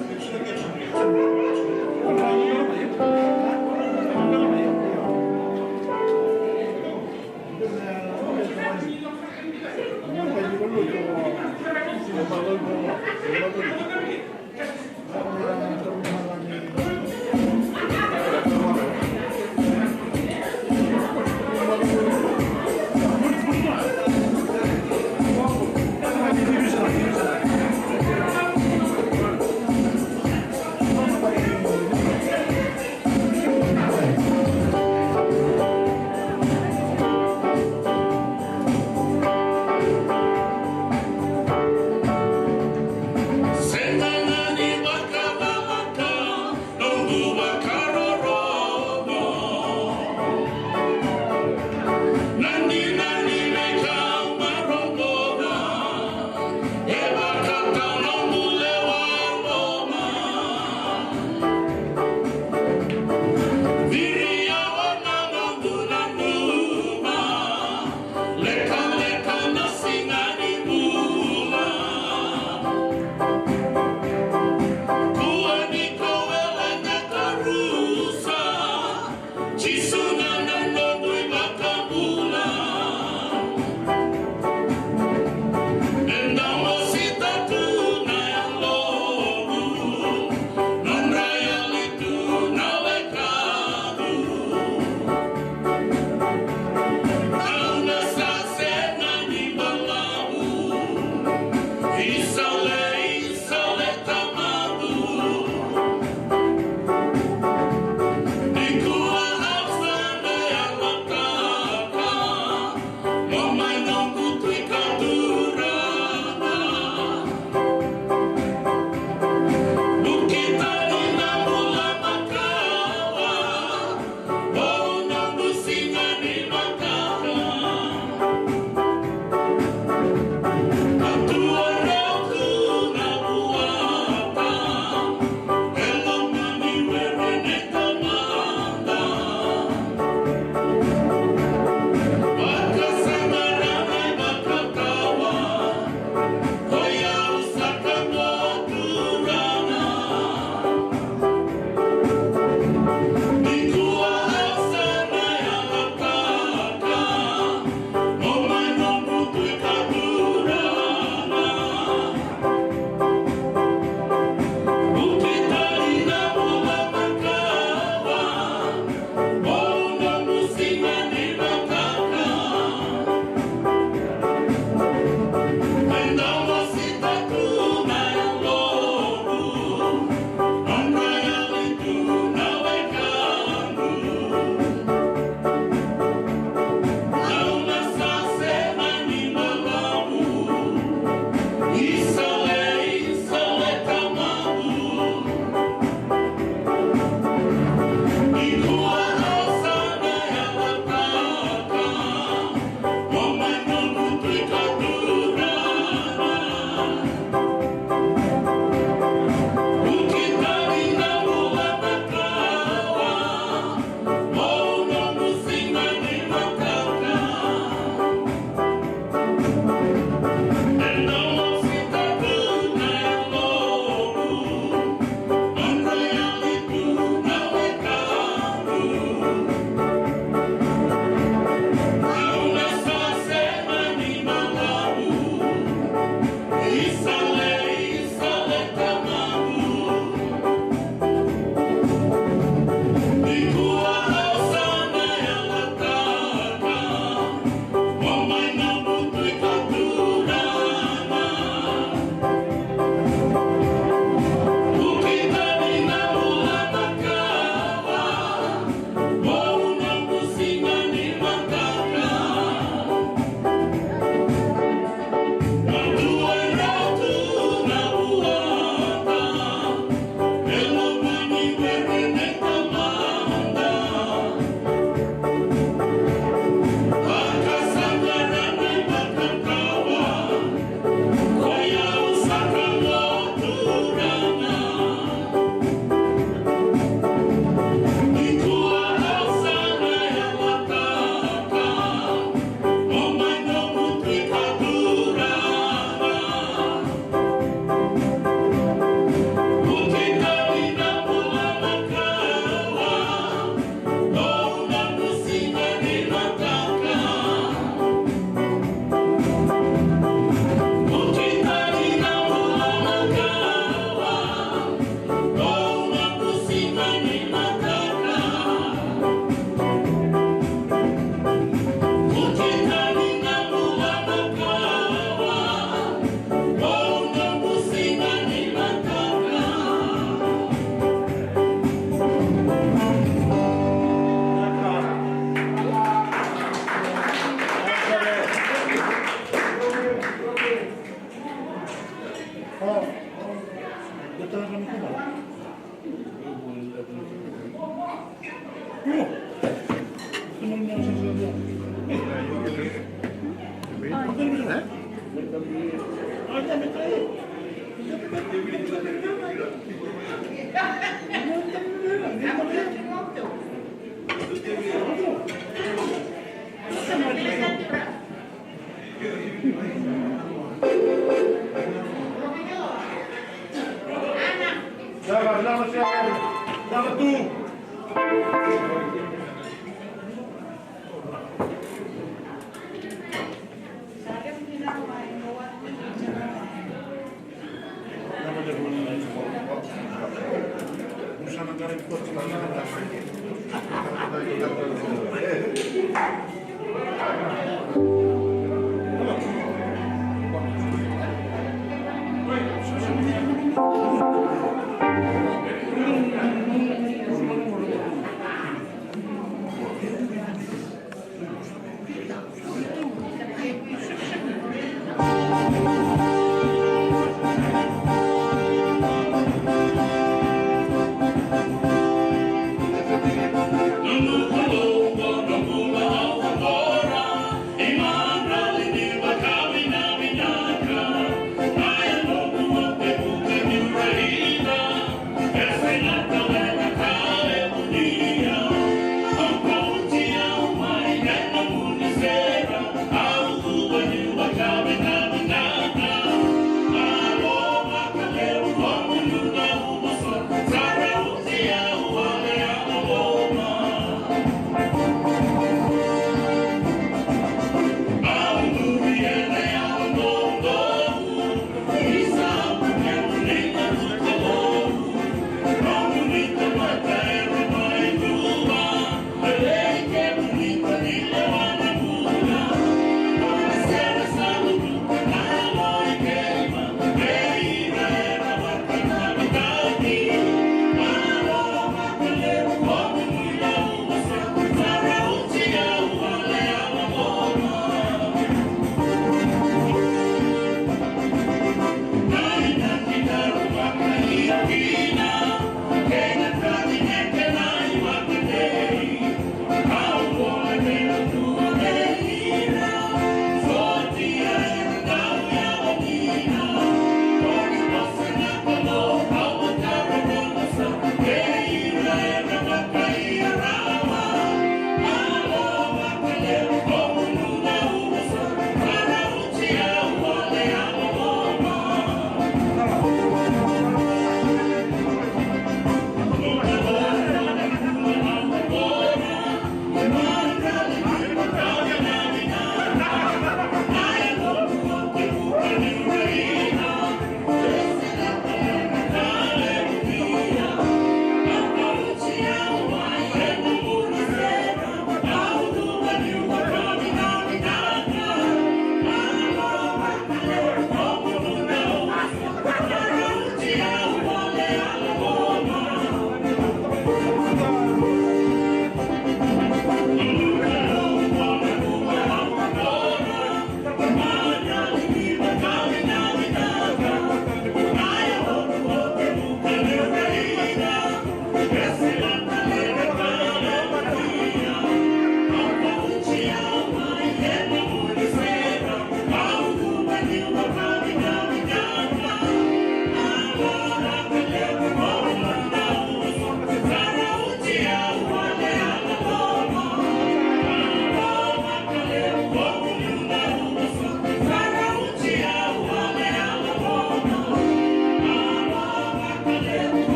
talaga nito ba? Sunod niya sa sunod. Selamat siang. Selamat tuh.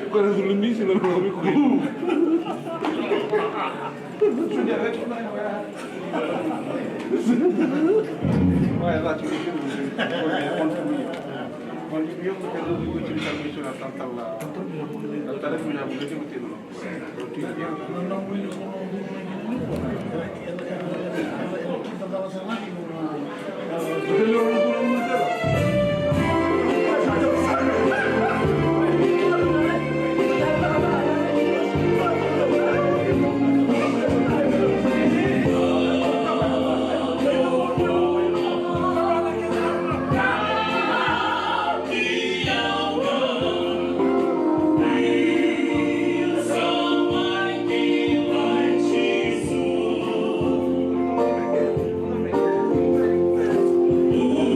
Quando eu dormi, se não dormi comigo. Vai lá, tu contribuiu porque eu digo que está me chamando tanto lá. Até ele me já me deu muito não. Ooh.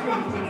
Gracias.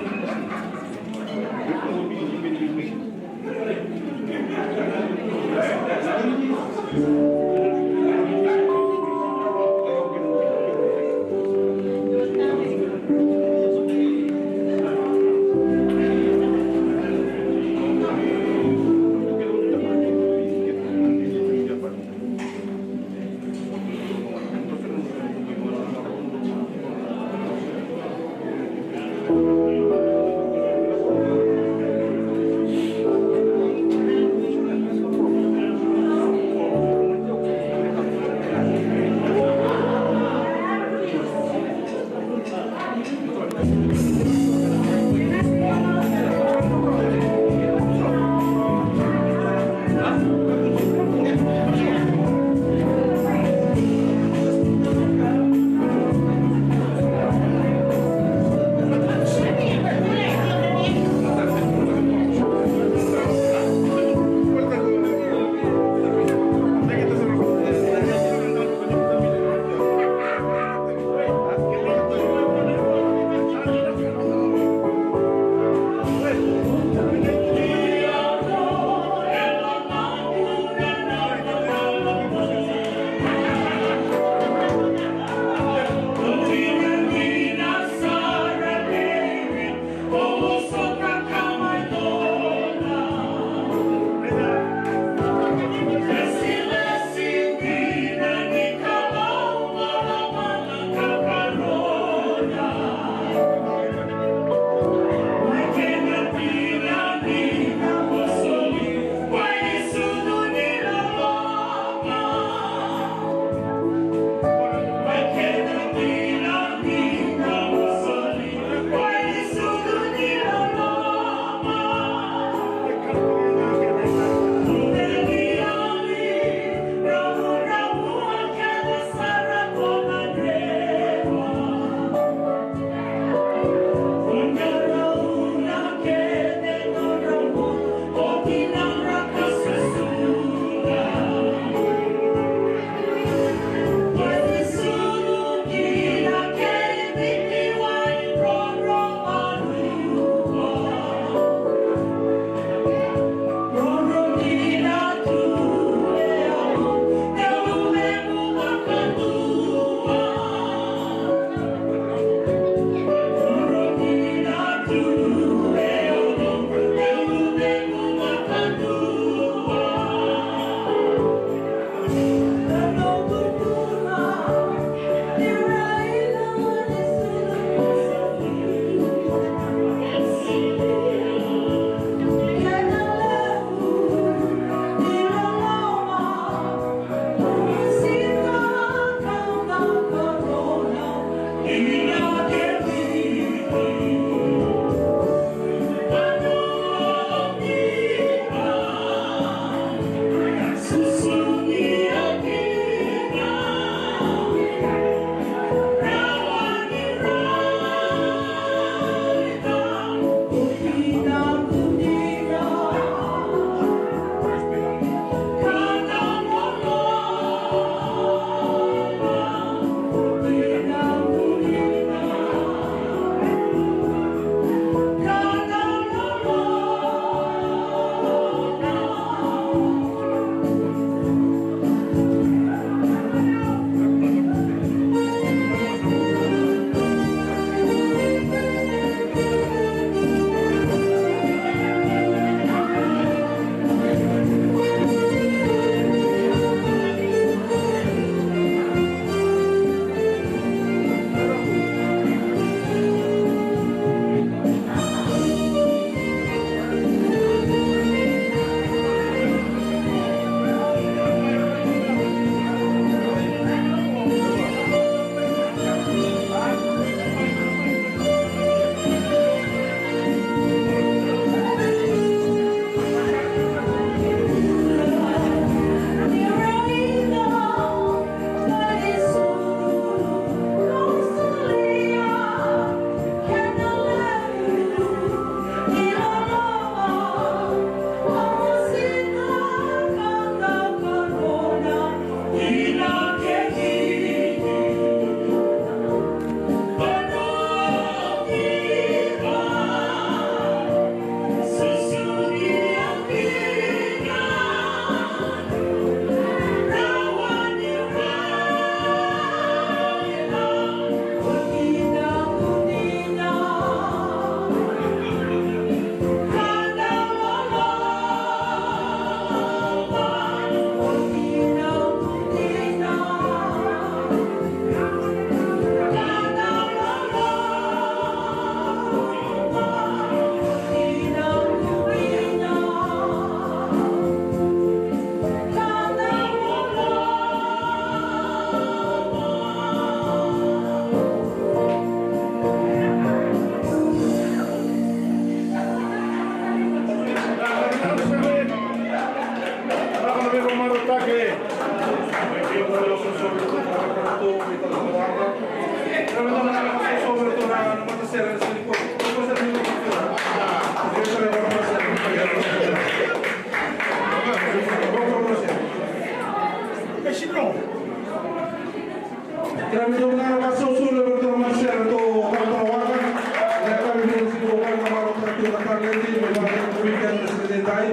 lagi memang weekend sekali day.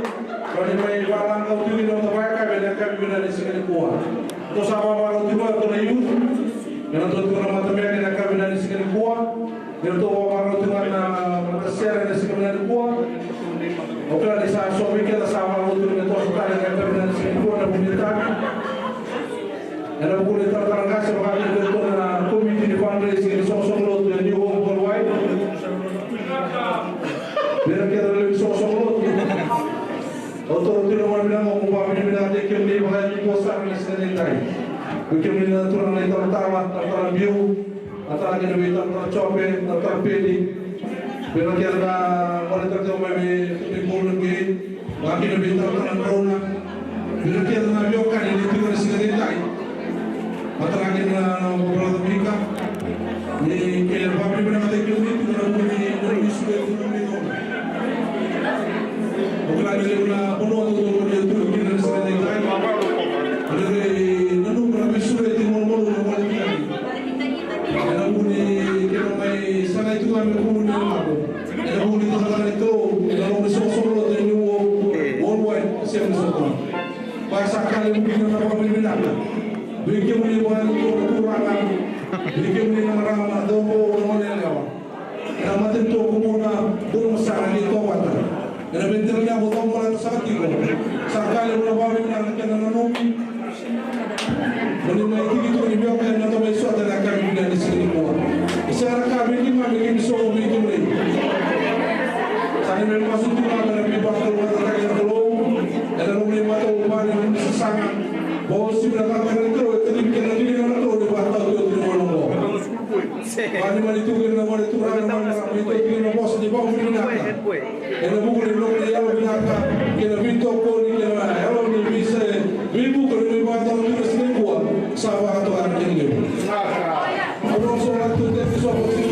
Kalau may barang kau tuh ini untuk mereka beda kami bina di sini kuat. Terus apa barang tuh baru tu youth. Yang tu tu nama tu mereka nak kami bina di sini kuat. Yang tu barang tu mana mata share di sini bina di kuat. Okey di saat so weekend sama barang tu ni tu sekali nak kami bina di sini kuat dan pemerintah. Ada buku literar kasih bagi itu na komite di fundraising sosok lot yang new home worldwide. Biar kita lebih sosok lot. Autor itu nama bilang mau buat bina de kemli bagi poster di sini tadi. Kemli na turun na tertawa, tertawa view, atau lagi lebih tertawa cope, tertawa pedi. Biar kita boleh terjemah di mulut ini, lagi lebih tertawa corona. Biar kita nabiokkan ini turun di sini tadi. Matalagin na beberapa mereka ni kaya pabrik bina mata kemli itu na muni sudah turun itu. Bukan lagi na puno atau dia turun di sini tadi. Ada nanu berapa sudah itu mulu na mula lagi. Ada muni kena mai sana itu kami muni lalu. Ada muni tangan itu dalam sosok lo tu worldwide siapa sosok. Bahasa kali mungkin na pabrik bina. Bikin ni buat kurangan, bikin ni nama domo orang lewa. Nama tentu kumuna belum masalah ni tu apa. Kerana bentuknya bukan orang sangat tinggal. Sakal yang berapa yang kena nanomi. Menimai itu ni biar kaya nanti besok adalah kami bila di sini kuat. Sekarang kami ni bikin so bikin ni. Saya memang masuk tu lah kerana biar rumah tangga yang belum. Ada rumah tu rumah yang sangat. Bos si belakang itu tadi bikin lagi dengan itu di bawah tu di bawah. Kami mari tu kena mari tu ramai itu kena bos di bawah ni nak. Kena buku di blok dia lo binaka. Kena pintu pun kena hello ni bisa. Bibu kena di bawah tu di sini kuat. Sahabat tu ada ini. Orang solat tu tadi solat tu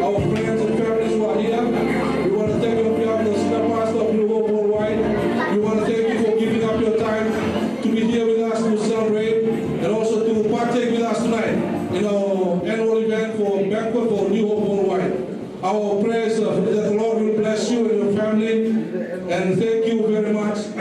our friends and families who are here. We want to thank you for the senior pastor of New Hope Worldwide. We want to thank you for giving up your time to be here with us to celebrate and also to partake with us tonight in our annual event for banquet for New Hope Worldwide. Our prayers that the Lord will bless you and your family, and thank you very much.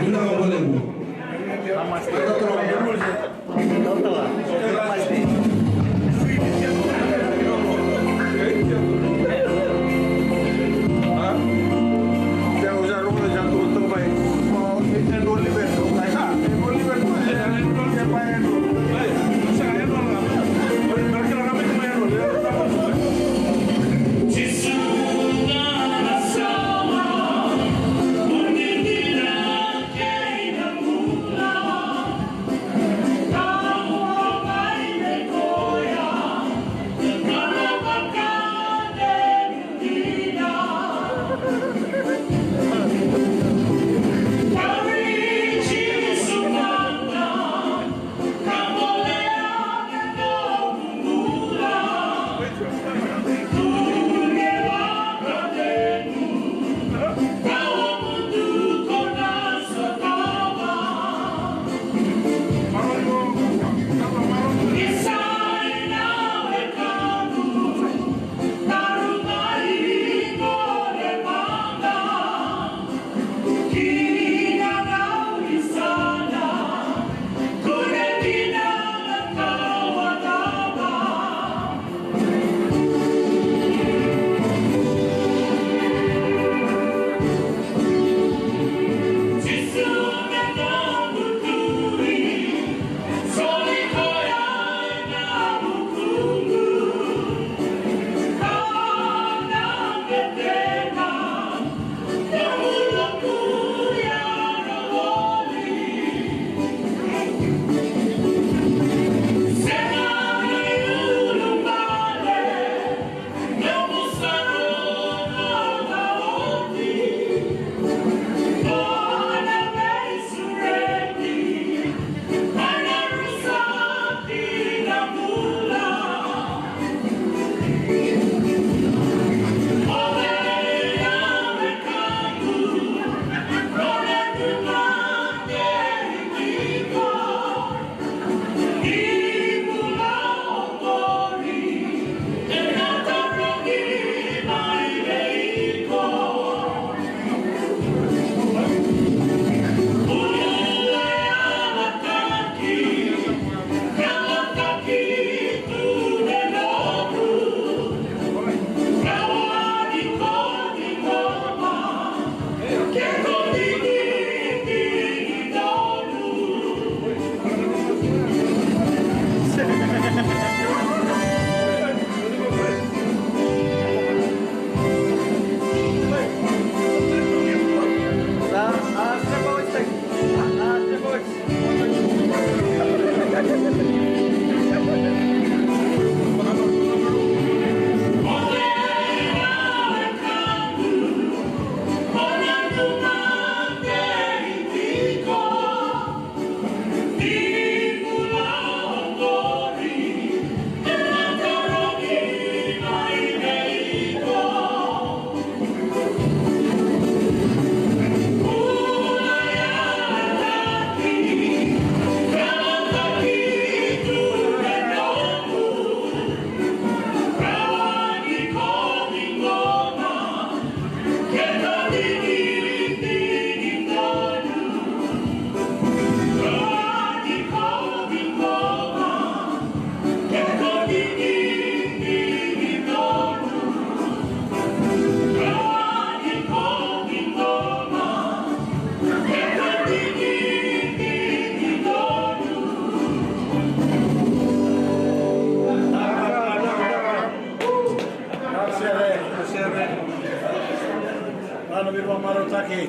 Ano birwa marotake.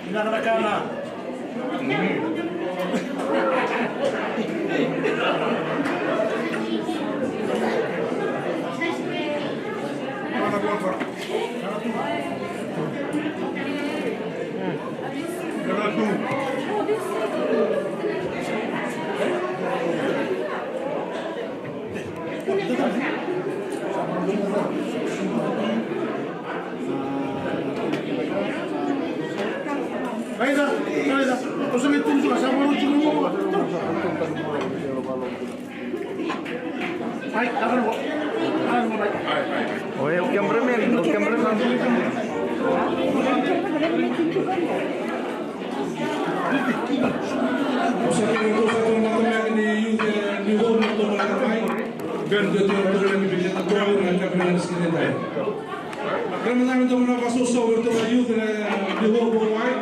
Inakanakana. Aida, usah itu juga sama lu cuma. Baik, akan kok. Oh, huwag cameraman. Huwag cameraman. Usah satu matang di home atau melantai. Ben jadi orang yang bisa tergolong dengan kabinet sekalian lain. Karena kami tahu kenapa susah untuk youth di home worldwide.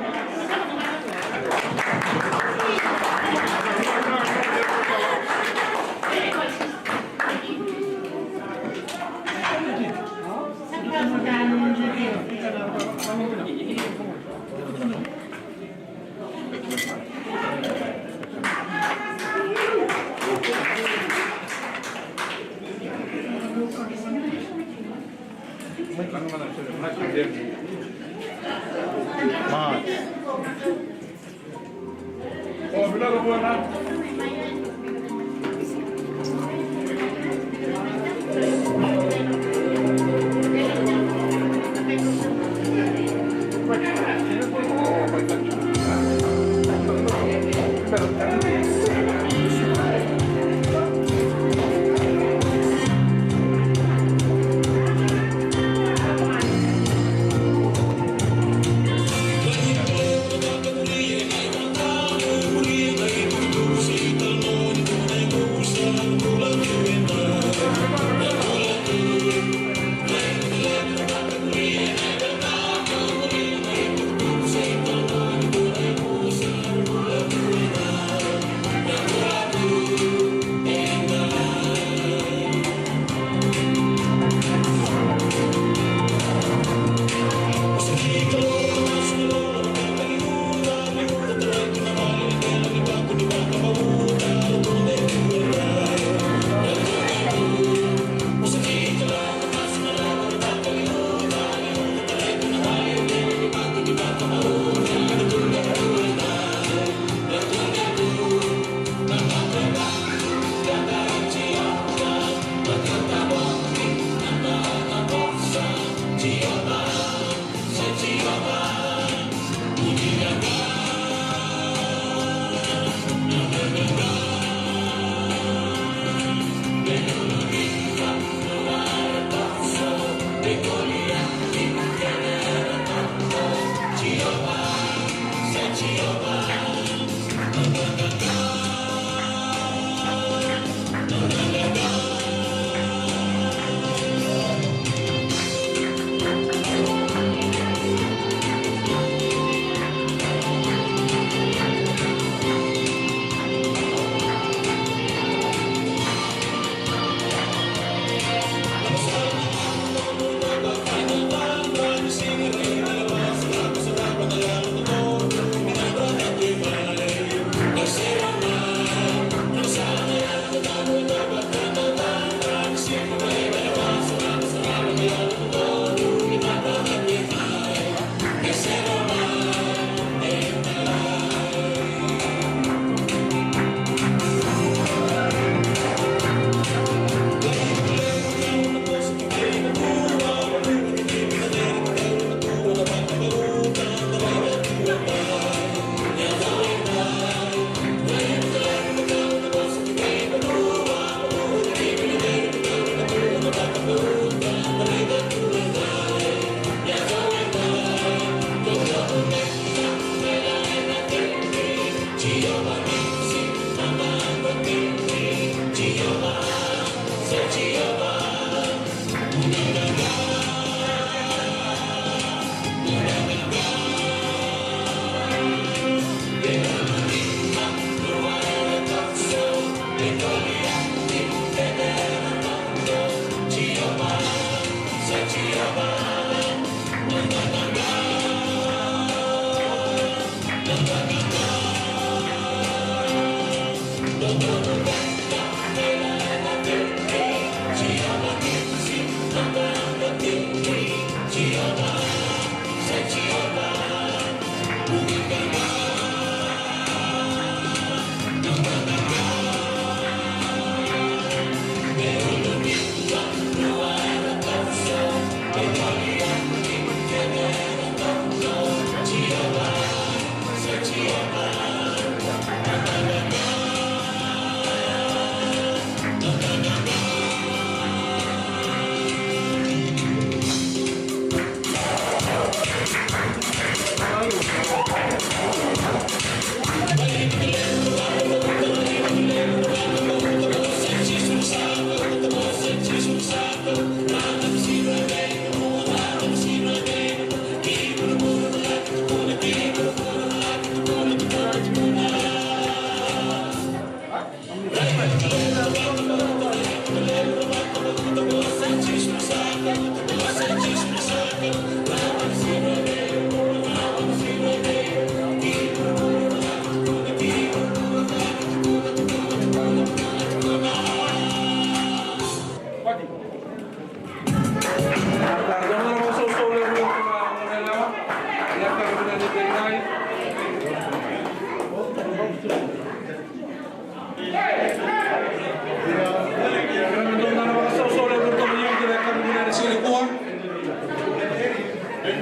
Oh, benar lo buat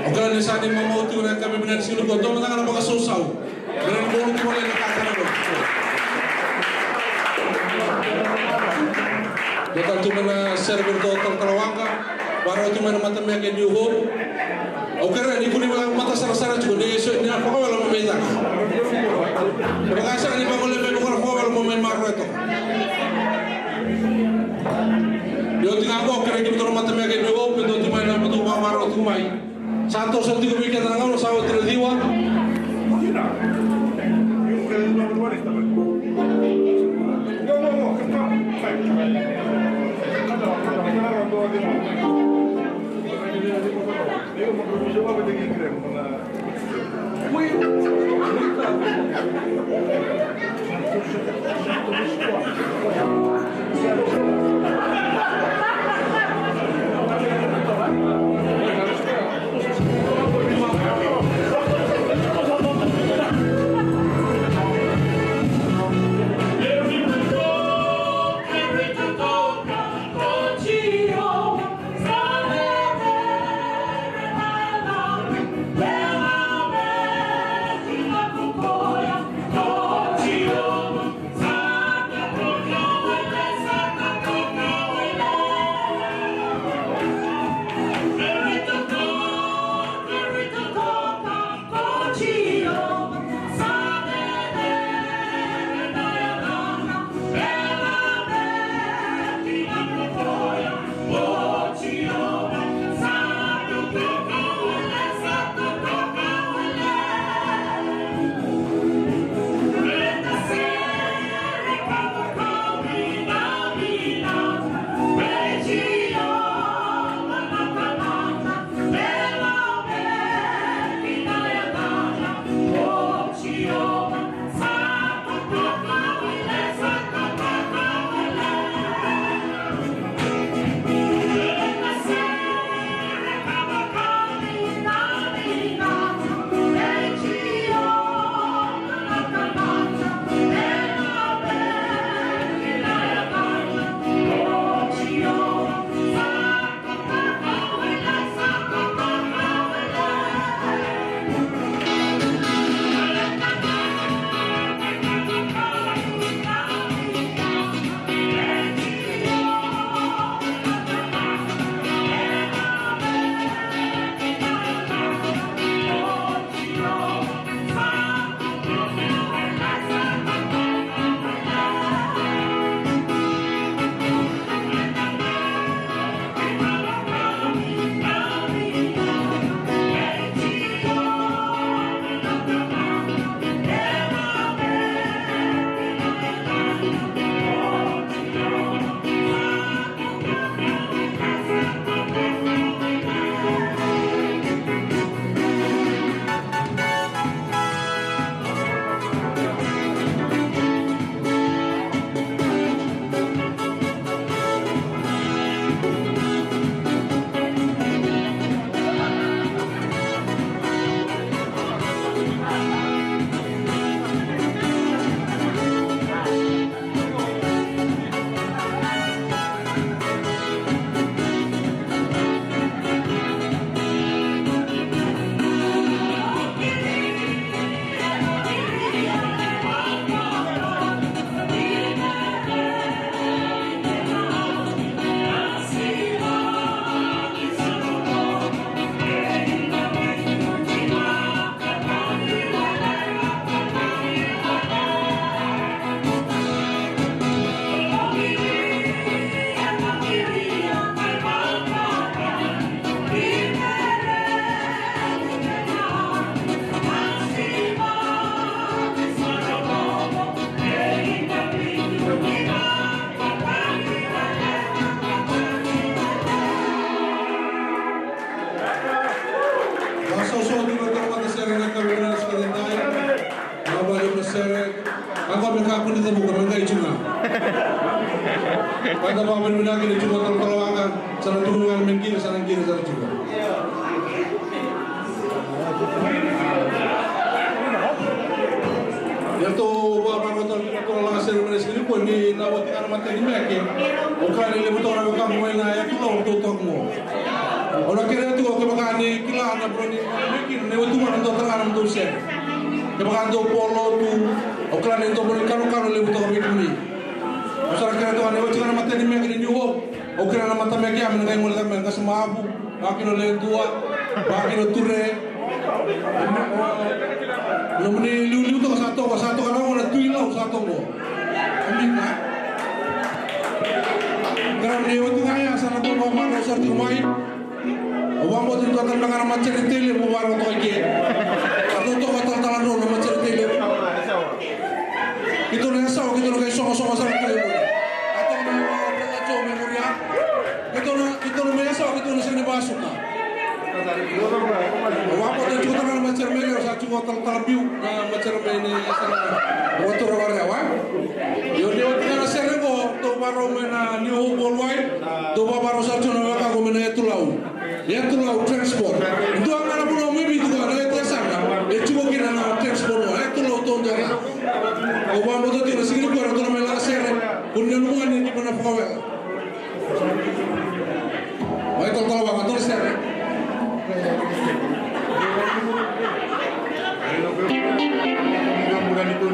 Organisasi mau tu nak kami benar sini kau tahu mana nak susah. Benar boleh tu boleh nak kata dulu. Kita tu mana server total terwangka, baru tu mana mata mereka diuhur. Okey, ni kuni mata sarasara juga ni esok ni apa kau kalau membela. Terima kasih ni bang oleh bang kalau kau kalau main marah itu. Dia tinggal kau kira kita mata mereka diuhur, pintu tu mana pintu marah tu mai. Satu senti kubikan tangan lo sawat terdiwa. Thank you. sosok juga termata sering nak kami nak sekali naik. Apa dia berseret? Aku ambil kaku di tempat kami enggak cuma. Pada bawa benar kini cuma terlalu sana turungan mengkiri sana kiri sana juga. Itu bapak motor langsir menes ini pun ni nawat kan mata ni makin. Bukan ni lebih orang bukan main ayat tu orang tu tengok. Orang kira tu aku makan ni kila anak berani makin ni waktu mana tu terang tu sen. Kebakan tu polo tu. Oklan ni tu berani kanu lebih tu kami ni. Masyarakat kira tu ane waktu kan mata ni makin ni ho. Oklan nama mata makin aman dengan mulai makin semabu. Makin oleh tua. Makin ture. Belum ni liu tu satu kan orang nak tuin lah satu mo. Amin lah. Kerana dia waktu kaya sana tu bawa mana usah rumai. Awak mau tu akan dengar macam itu le bawa orang tu lagi. Kalau tu kata talan dulu macam itu le. Itu ni asal kita nak esok sana tu. Atau nak kacau memoria. Kita nak asal kita nak sini masuk lah. Awak tu juga tak macam mereka saya juga terbiu macam ini motor orang awak. Dia tengah serego tu baru mana new worldwide tu baru saya cuma mereka aku mana itu lau transport. Itu anak pun orang itu kan itu sana. Itu juga kira transport itu lau tu orang. Awak motor tu sini pun orang tu nama sereng. Punya luar ni mana pawai. Baik kalau awak tu sereng. Mudah-mudahan itu.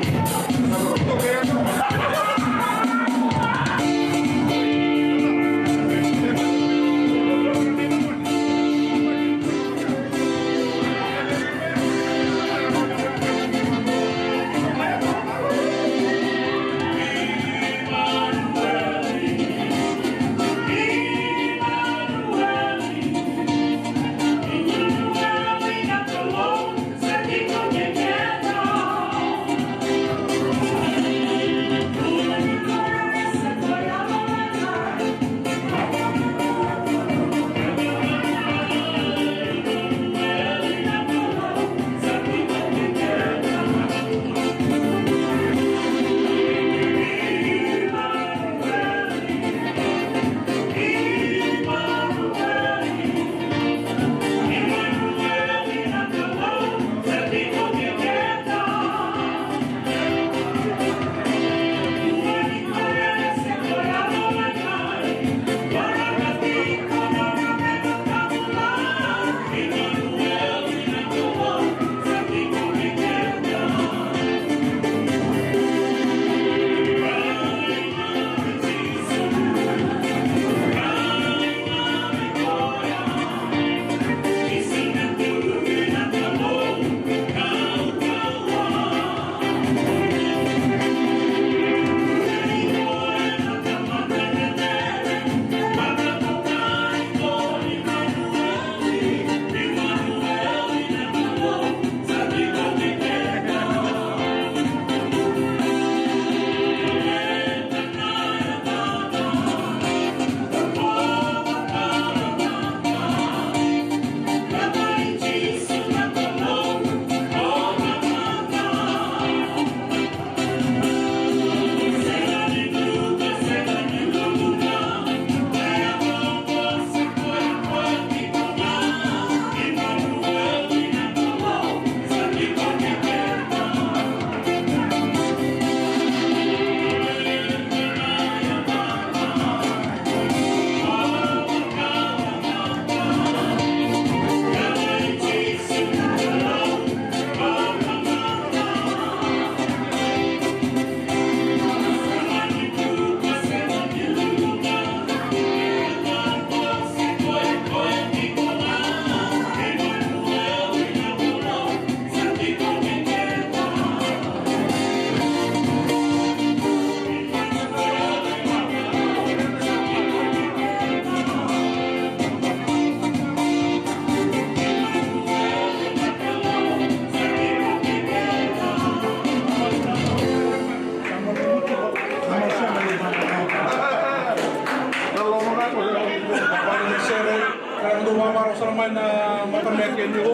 baru sa main na matameke ni ho.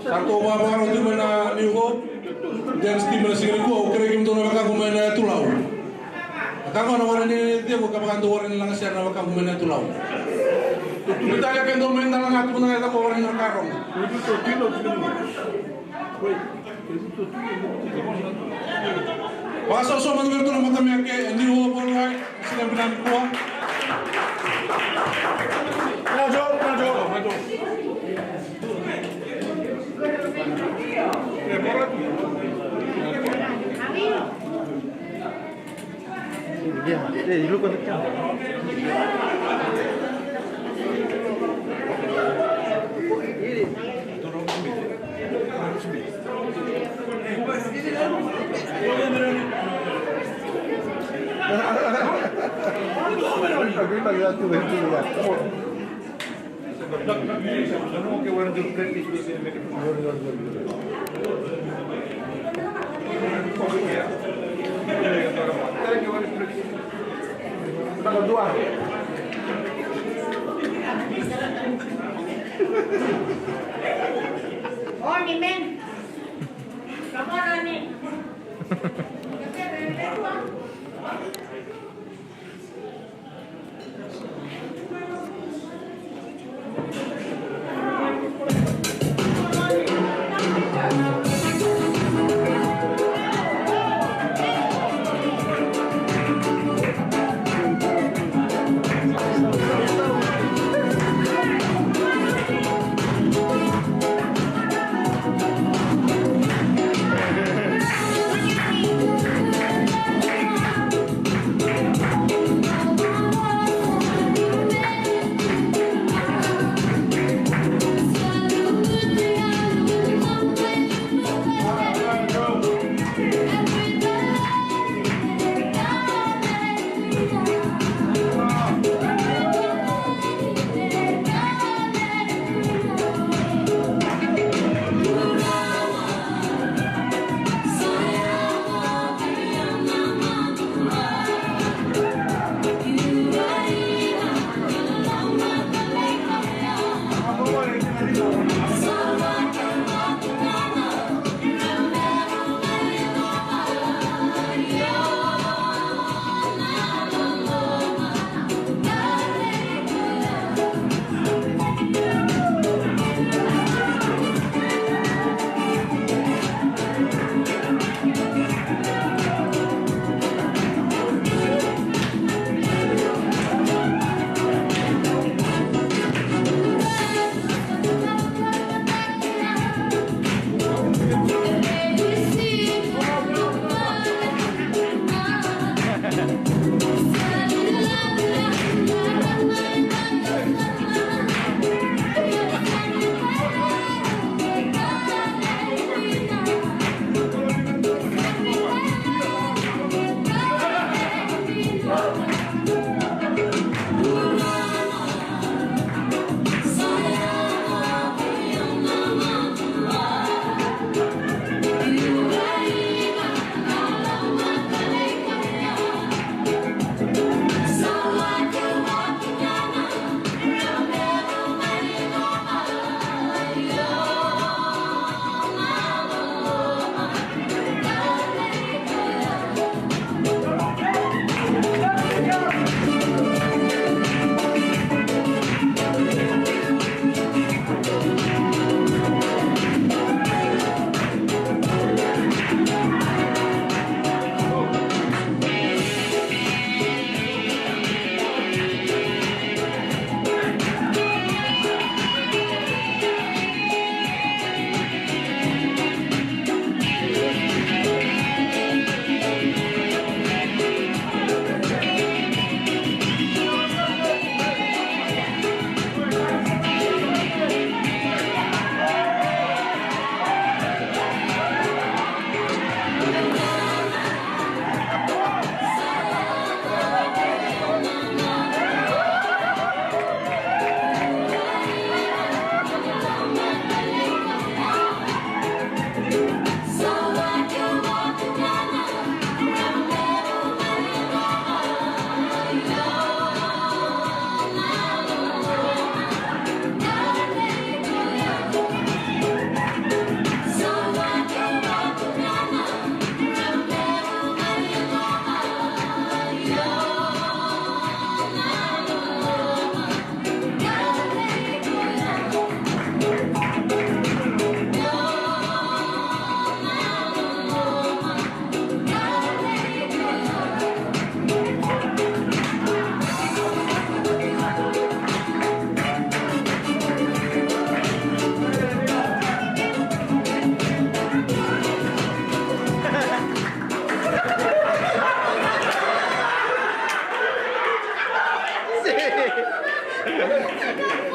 Satu baru tu mana ni ho. Dan stimula singri ko kere kim to na ka kumena tulaw. Kako na wala ni dia ko kapakan to wala lang siya na ka kumena tulaw. Kita ya kendo men na lang ato na ko wala na karong. Pasok so man virtu na matameke ni ho por wa sila binan ko. Maju. Iya, dulu kontaknya. Dua. Morning, man. Come on, Annie.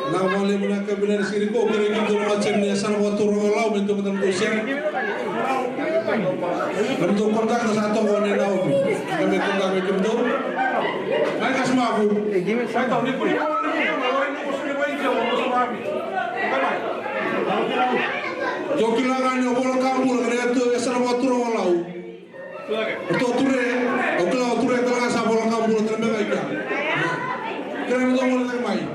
Na wale muna kabila siri ko kiri gitu macam ni asal waktu orang lau bentuk betul siang. Bentuk kontak tu satu orang ni lau. Kami kontak bentuk. Mereka semua aku. Saya tahu ni pun. Kalau ini musuh ni baik jauh musuh kami. Bukan? Jokilangan yang bola kampul kerana tu asal waktu orang lau. Betul ture. Oklah ture telah asal bola kampul terlebih baik. Kerana betul bola tak main.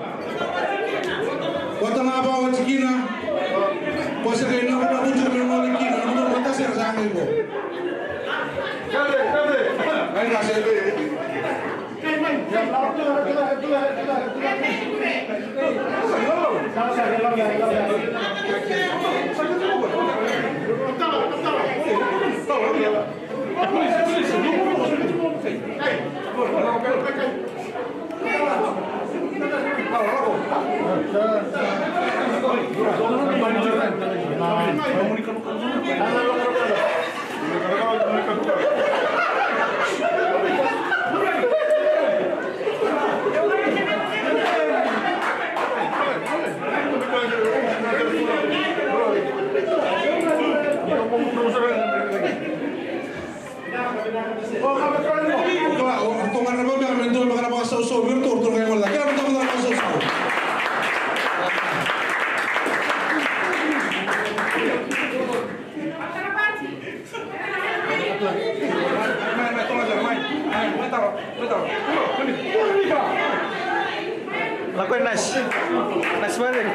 Kota ngapa awak cikina? Kuasa kena nak bujuk memang cikina, betul kota saya sangat itu. Main kasih. Tungan apa biar mentul makan apa saus virtual tu kayak mana? Kira betul betul saus. Lakuin nice banget.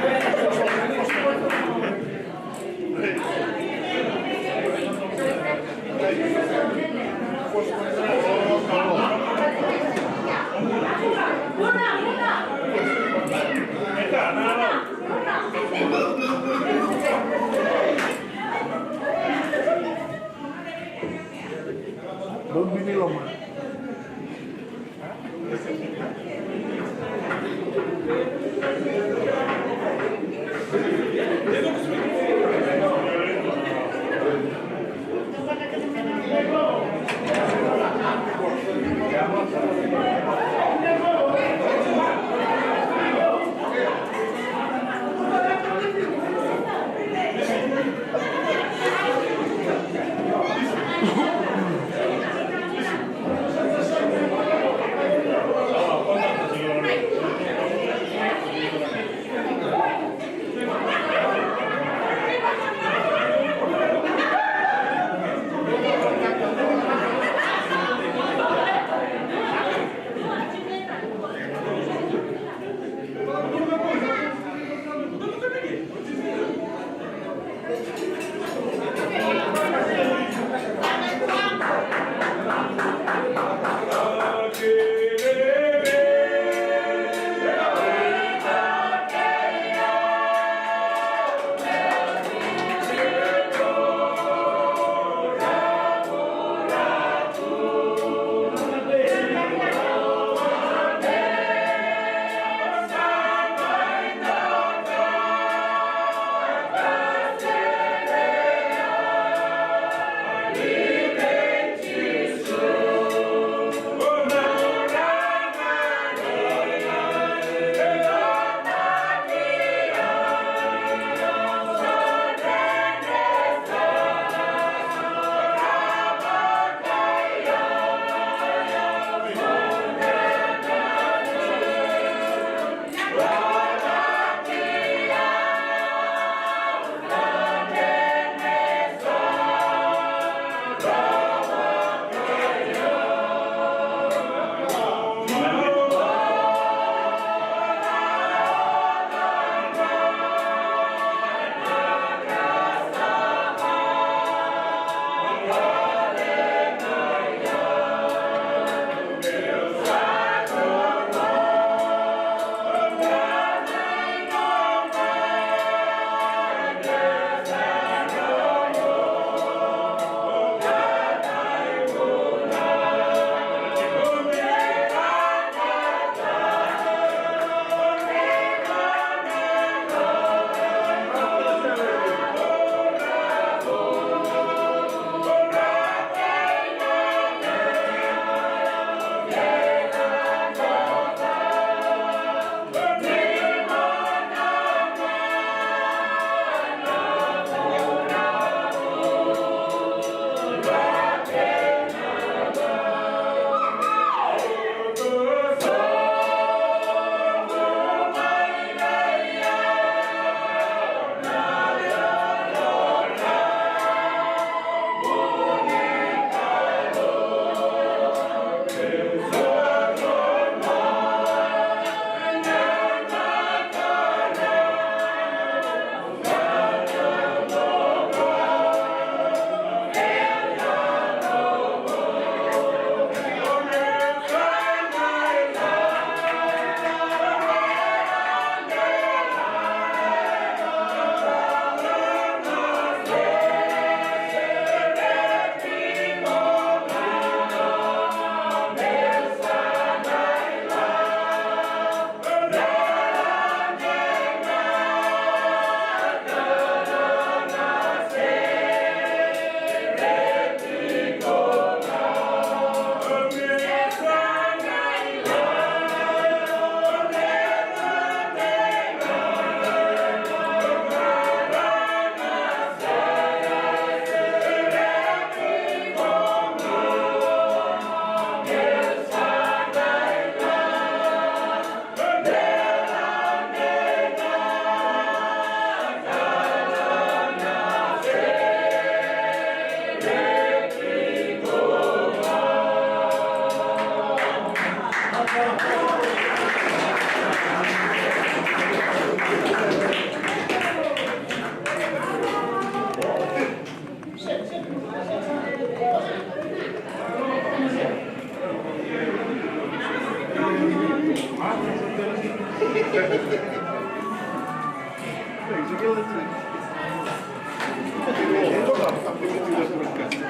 Bini lama.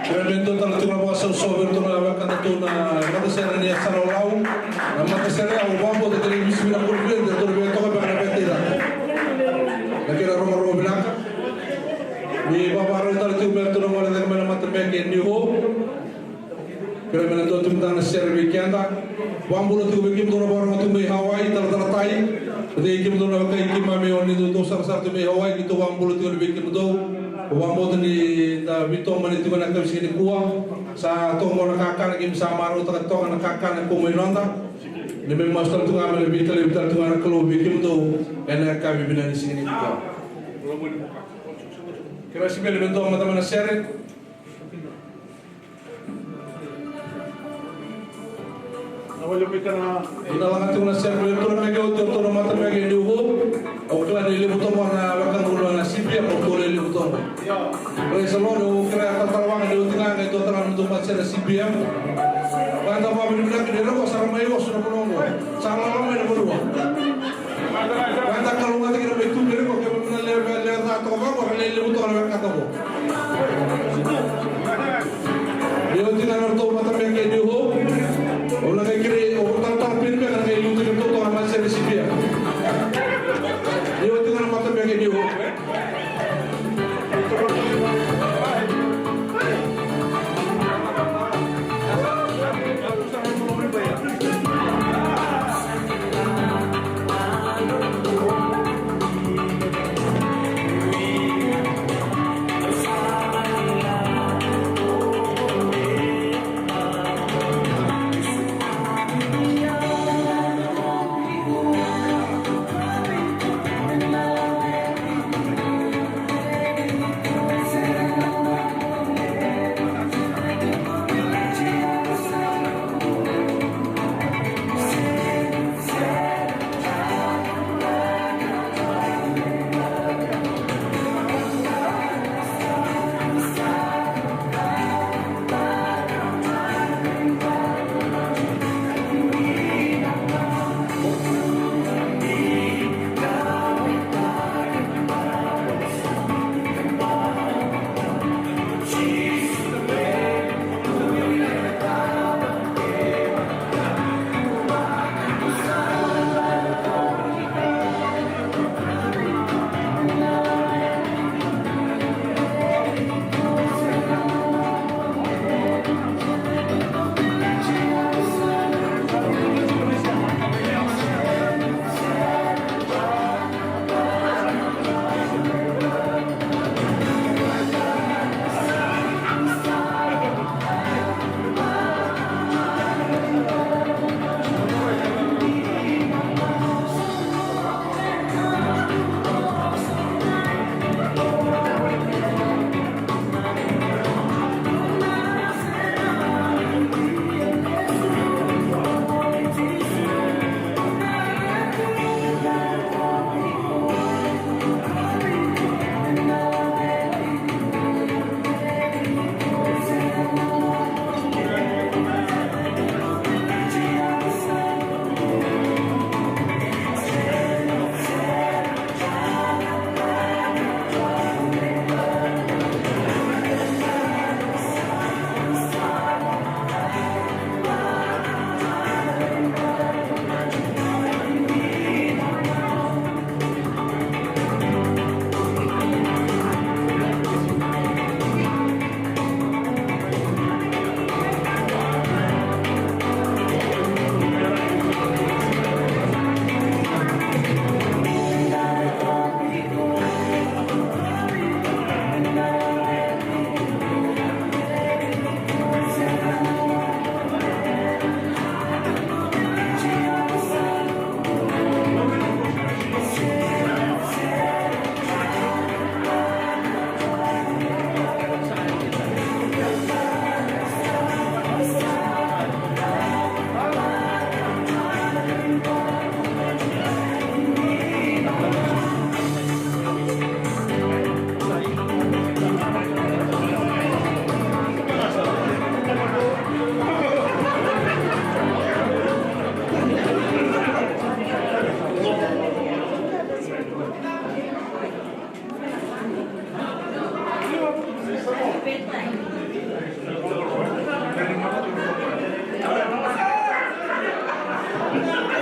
Tremendo tal tu na wasa sober tu na wakanda tu na mata sera ni asara lau na mata sera au bambo de televisi na kurvien de tu be to ka na betira na kira roma roma blanca ni baba ro tal tu be tu na wala de mana mata be ke ni ho kira mena tu tu na sera weekenda bambo tu be kim tu na baro tu be Hawaii tal tal tai de kim tu na kai kim ma me oni tu sar sar tu be Hawaii ki tu bambo tu be kim tu Wambo ni da vito mani tu na kasi ni kuwa sa tongo na kakana kim sa maro ta tonga na kakana ko mo ronda ni me master tu ngame vito le vito tu na klo bikim tu ena ka bi binani sini kuwa kira si bele bento mata mana sere Awal yung pita na ina lang tu na sere bento na me tu tu mata me ke ni ho o kla ni le buto na wakan tu na sipia ko ko le buto Resolano kaya tatawang ni utingan ito tangan untuk macam CPM. Kanda pa bilang ni roko sa may was na puno mo. Sa lang may berdua. Kanda kalau ngati kira betul ni roko kaya mana level na to ba ko le le buto na kata mo. Dia utingan to mata me ke ni ho. Ola kay kire o tantan pin me na kay utingan to na macam CPM. Dia utingan mata me ke ni ho.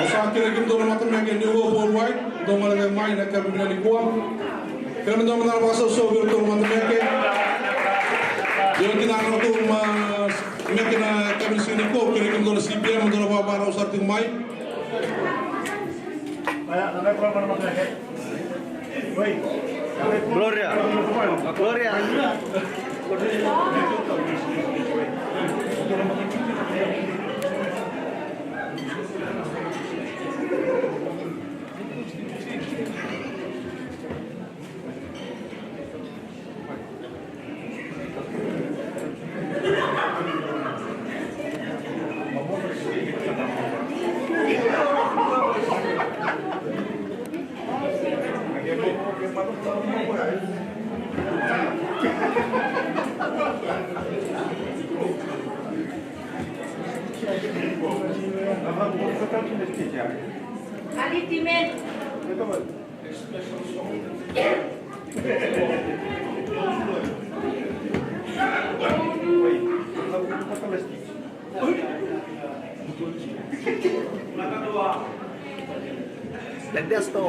Usaha kira kim dono mata menge New Hope Worldwide, dono malaga mai na kabibina ni kuam. Kira dono mana basa so bir dono mata menge. Dono tinang tu menge na kabibina sini ko kira kim dono CPM dono baba na usar ting mai. Gloria. Gloria. Ali Timen. Lagdas to.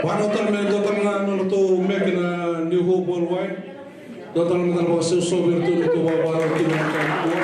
One other man, Dr. Nano, to make a New Hope Worldwide. Datang dengan bahasa sober itu bawa dengan kampung.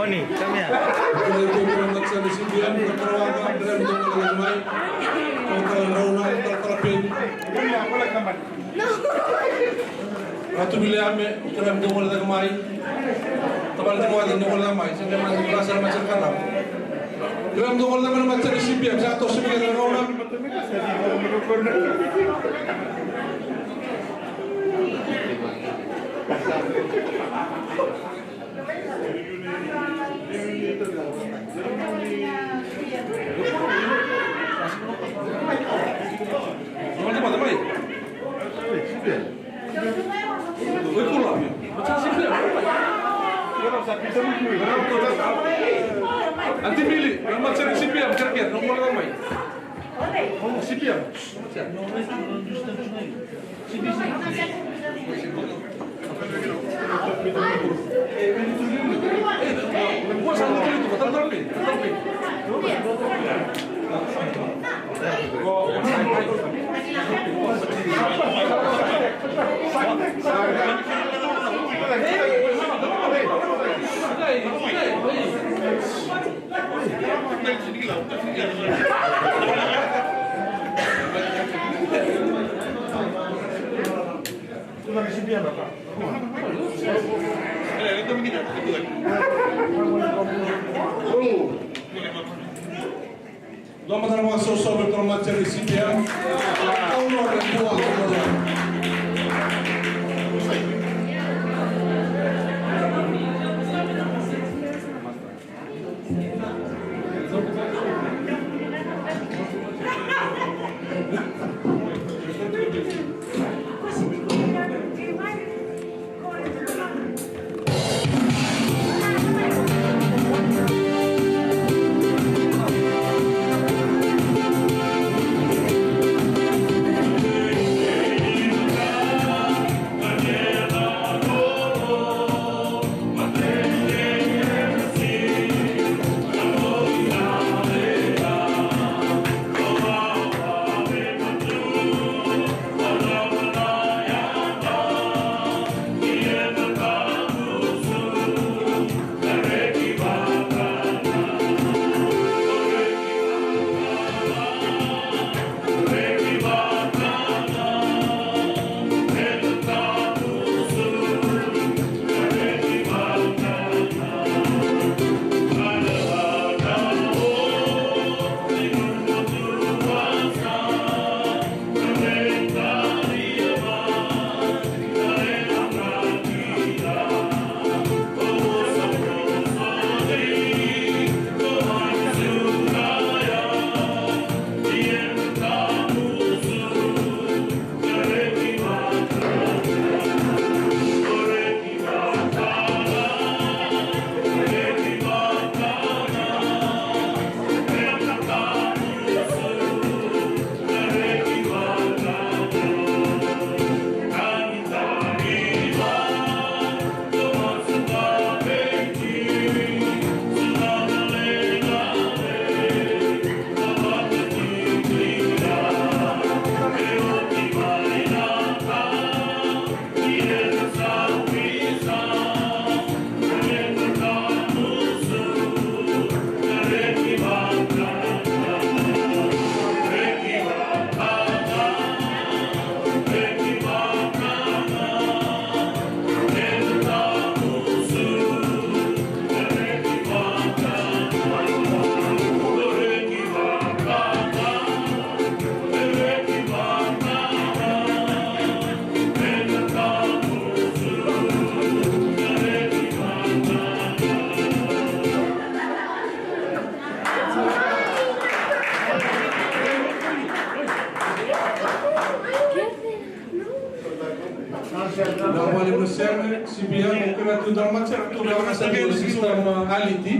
Oni, come here. Ratu Biliame, kena mengawal dengan mai. Taman tengok ada mengawal dengan mai. Saya masih merasa macam karam. Kena mengawal dengan macam CPM. Saya tahu CPM dengan orang. Mana mai? Oi pulang. Macam CPM. Nanti pilih, yang macam CPM kira-kira nomor ramai. Oh, CPM. Buat satu kali itu, betul betul. Vamos a dar uma solução para o material CPM. Namanya Indonesia, CPM mungkin itu dalam macam itu dalam satu sistem aliti.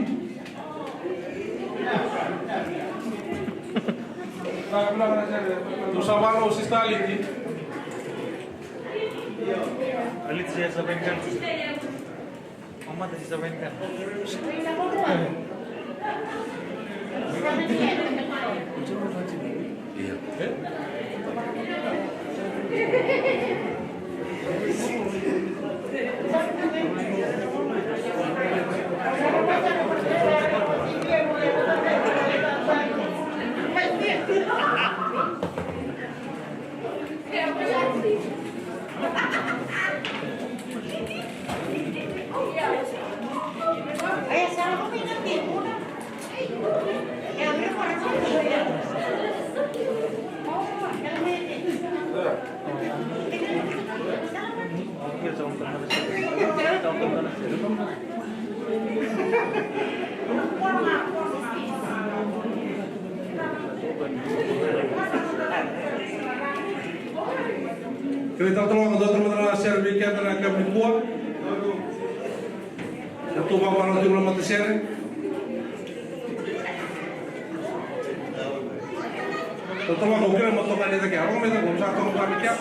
Tu sama lo sistem aliti. Alit saya sampaikan. Mama tadi sampaikan. Kita tolong dokter mengenal serbi kita nak kami kuat. Itu bapa nanti belum mati serbi. Dokter mau kira mau tolong ada lagi. Aku minta kamu satu kami kia.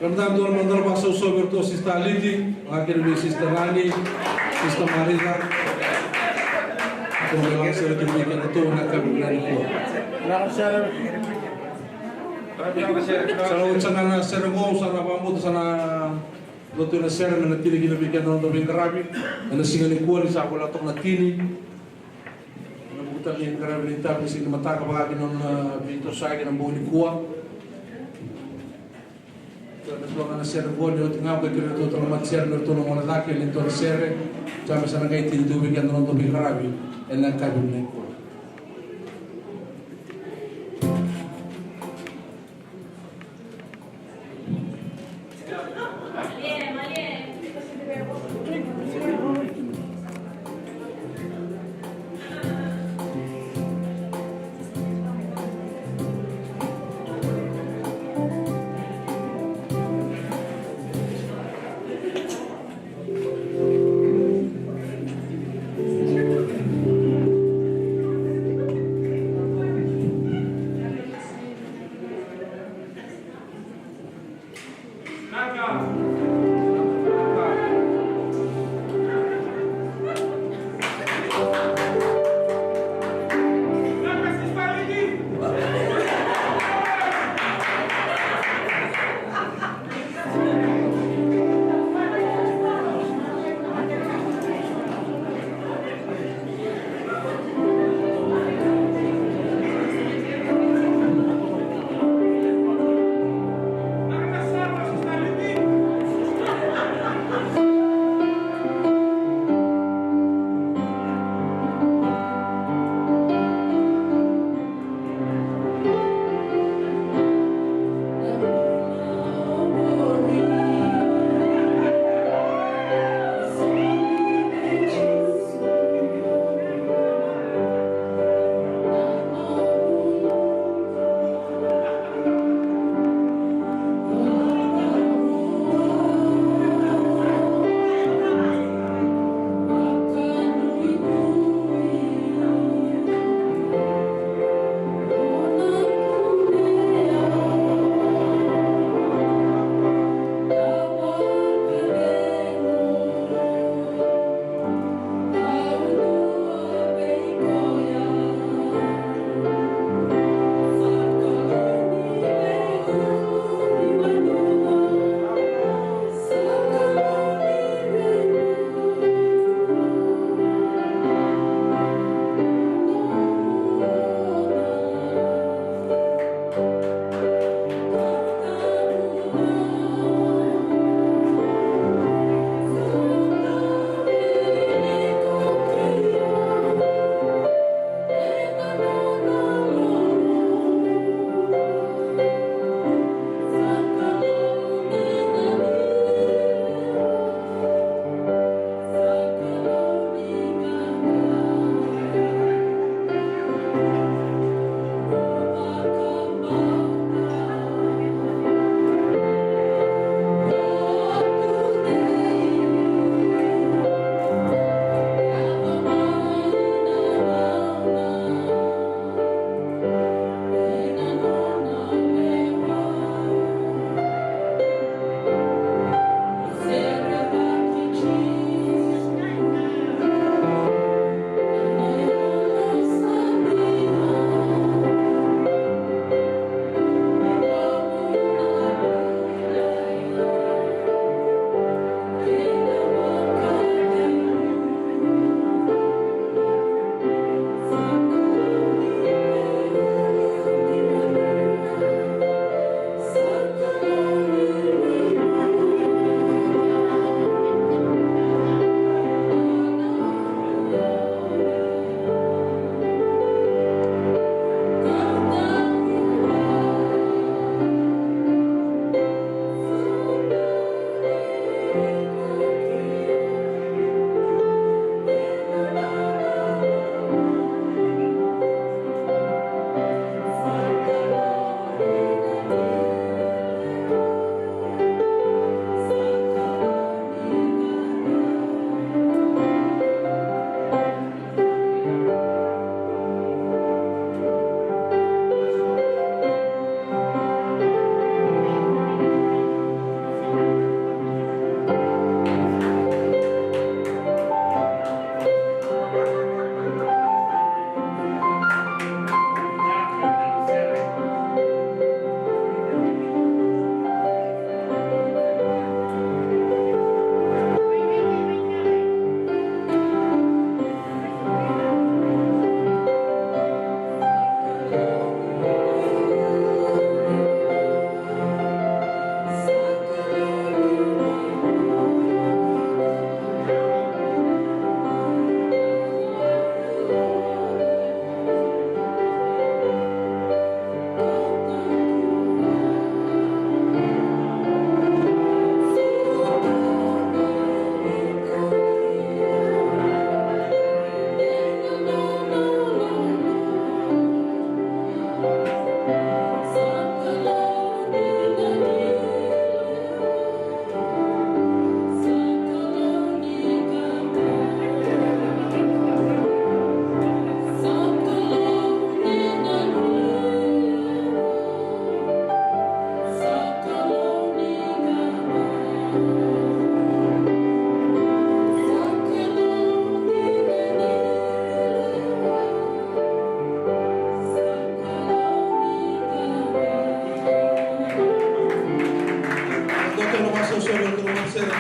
Kemudian dua mandor pasal usul bertu Sister Lidi, akhir di Sister Rani, Sister Marisa. Kemudian saya demikian itu nak kami kuat. Kalau sana sergo sana pamut sana lotu na ser na tili gina bikin na dobing karabi na singali kuwa ni sa wala tok na tini na buta ni karabi ni tapi sing mata ka bagay non bito sa gina buo ni kuwa. Kalau na ser go ni tinga ko kire to tong mat ser no to no mona dake ni to ser chama sana kay tili dubi kan non dobing karabi en na kabi ni kuwa.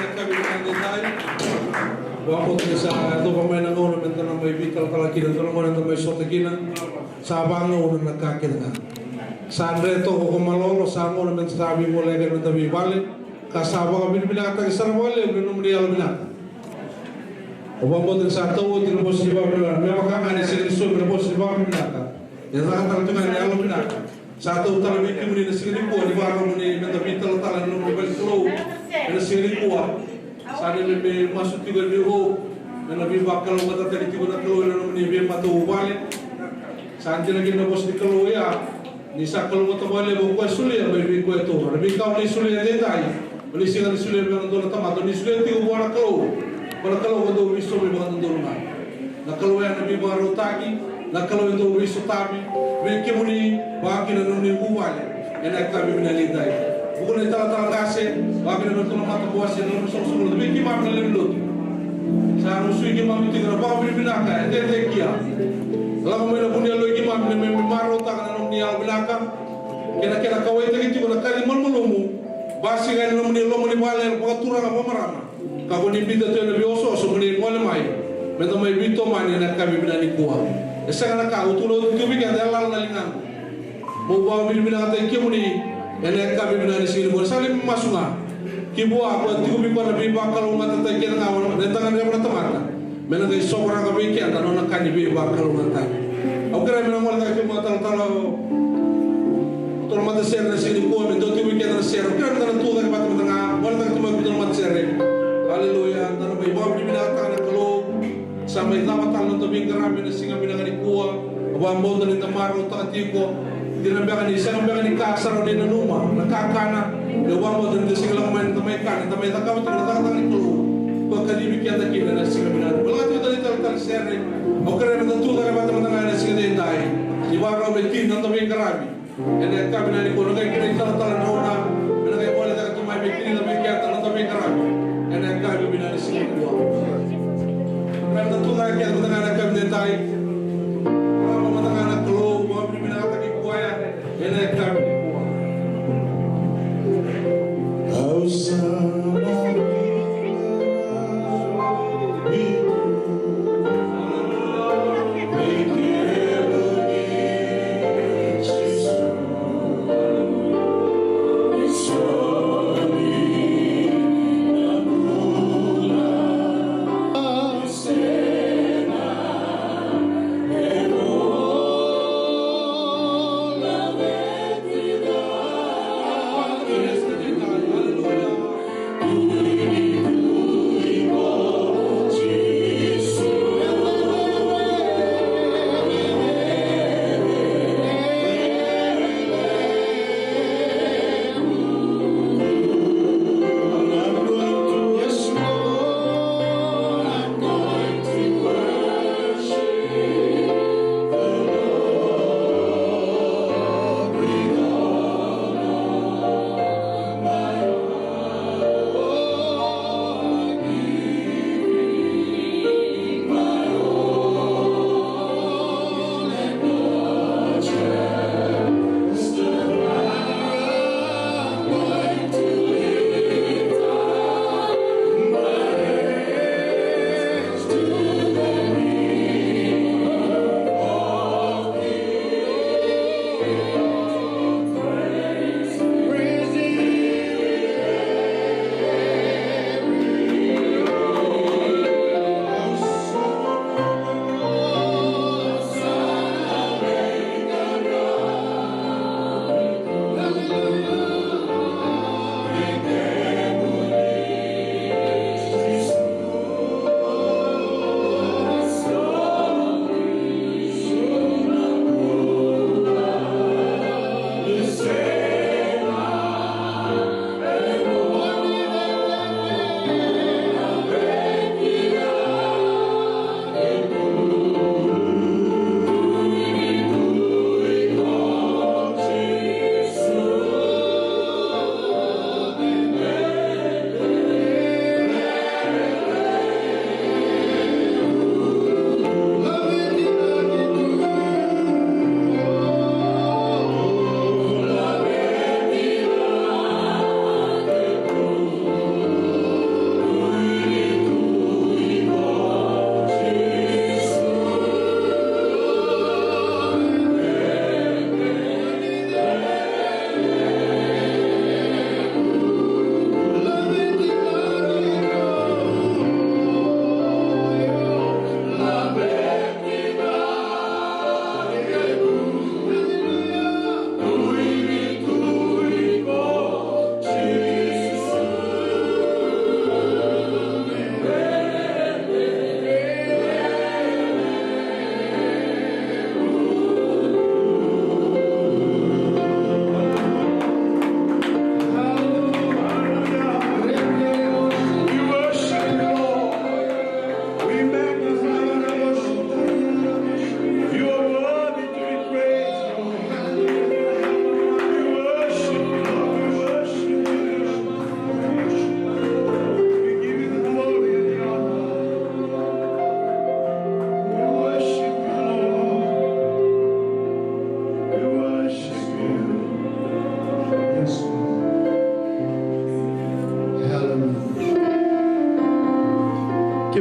anak kami dengan tayo. Wapot ni sa ito pa may nangunan benta ng may vital talakinan ito nangunan ng may sotakinan sa abangaw na nagkakilanga. Sa andreto ko kumalolo sa angunan benta sabi mo lagi ng tabi balik kasama kami binatag sa wali minum di albinak. Wapot ni sa tawo tinubos si Babila may makakani sa Kristo tinubos si Babila. Yang nakatala tungan ni albinak. Sa tawo talabi kimuni na sige po di ba mo ni tabi talan ng mobile flow na sige po. Sana may masuk juga di ho, na nabi bakal mata tadi tiba nak keluar na ni be patu balik. Santi lagi na bos di keluar ya. Ni sa keluar mata balik bo ko suli ya be ko to. Nabi kau ni suli de dai. Beli singa ni suli be ndo na tamato ni suli ti bo na keluar. Bala keluar do biso be ba ndo na. Na keluar nabi baru tagi, na keluar do biso tabi. Be kemuni ba ki na ni bu balik. Enak tabi binalidai. Bukan itu tala kasih, bagi nama Tuhan mata buas yang dalam sosok itu, bagi mana lebih lot. Saya musuh gimana itu kerana bawa beli binaka, itu kia. Kalau mana punya lo gimana, memaro tangan nama dia binaka. Kira-kira kau itu gitu, kalau kali malu basi kan nama dia lo mani balik, bukan turang apa marama. Kau ni pindah tu lebih oso, semua mani mai. Betul mai bito mani nak kami binani kuah. Sekarang kau tu lo tu bikin jalan nalingan. Mau bawa beli binaka itu muni. Enak kami benar di sini boleh saling masuklah. Kibu aku tiga minggu lebih bakal umat tentang kita ngawan dan tangan dia pernah teman. Mana dari seorang kami kian dan orang kan lebih bakal umat tadi. Aku kira mana malah kita mau tahu kalau mata share di sini kuat menjadi tiga minggu kita share. Kira kita tu dari mata tengah malah kita mau kita mata share. Haleluya. Dan bayi bawa di bina tangan kalau sampai tamat tangan tu bingkar kami di sini bina kali kuat. Abang bawa dari tempat untuk tiko. Dinambakan ni siya nambakan ni kasar ni nanuma nakakana gawa mo din sa lang man tamay kan tamay takaw tinatang ni kulo pagkadibig yata kina na siya binan wala to dali tal sere o kare na tu dali bata matanga na siya din dai ibaro may tin na tamay karami ene ka binan ni kulo kay kina tal na na binan kay wala ta tumay may tin na may yata na tamay karami ene ka binan siya kuwa kare na tu dali kaya matanga na ka binan dai matanga na kulo mo binan ka enak kami kuat. Kau sama itu, mikir begini sorry, nampula sena, ego la vez.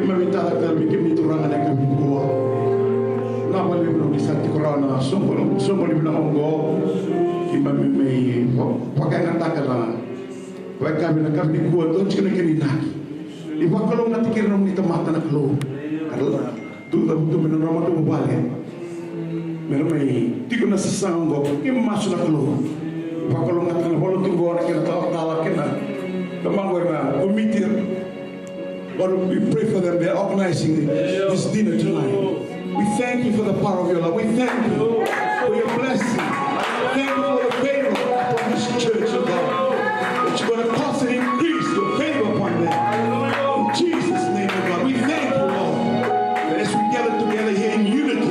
mavitada kami kimi turangan kami gua. Nama libro di satu korana sombol libro ongo kima mei pakai kata kala. Kau kami nak kami gua tu cina kini nak. Ibu kalau nak tikir nong itu mata nak lo. Karena tu menurut ramah tu mubalik. Mereka tiga nasi sanggo kima masuk nak lo. Ibu kalau nak kena bolu tu gua nak kena talak kena. Temang gua na committee. Lord, we pray for them. They're organizing this dinner tonight. We thank you for the power of your love. We thank you for your blessing. Thank you for the favor upon this church, oh God. That you're going to cause and increase your favor upon them. In Jesus' name, oh God. We thank you, Lord, that as we gather together here in unity,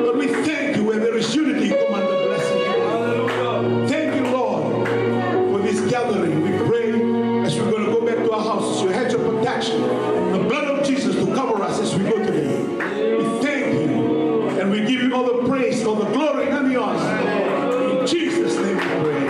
Lord, we thank you where there is unity, command the blessing. Thank you, Lord, for this gathering. We pray as we're going to go back to our houses, your hedge of protection, the blood of Jesus to cover us as we go today. We thank you and we give you all the praise, all the glory and the honor. In Jesus' name we pray.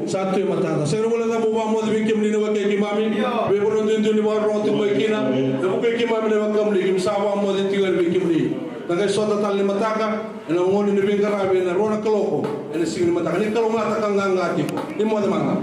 Satu yang matata. Saya mula tamu bamu di bikin ni nak kaki mami. Beberapa orang tu ni baru roti berkina. Nak kaki mami nak kamli. Kim sawa mu di tiga bikin ni. Nagai sota tali mataka. Ina ngoni ni bikin karabi. Ina rona keloko. Ina singin mataka. Ni kalau mata kanggang ngati. Ni mau ada mana?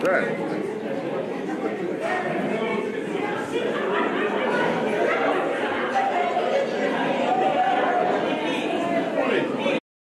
Right.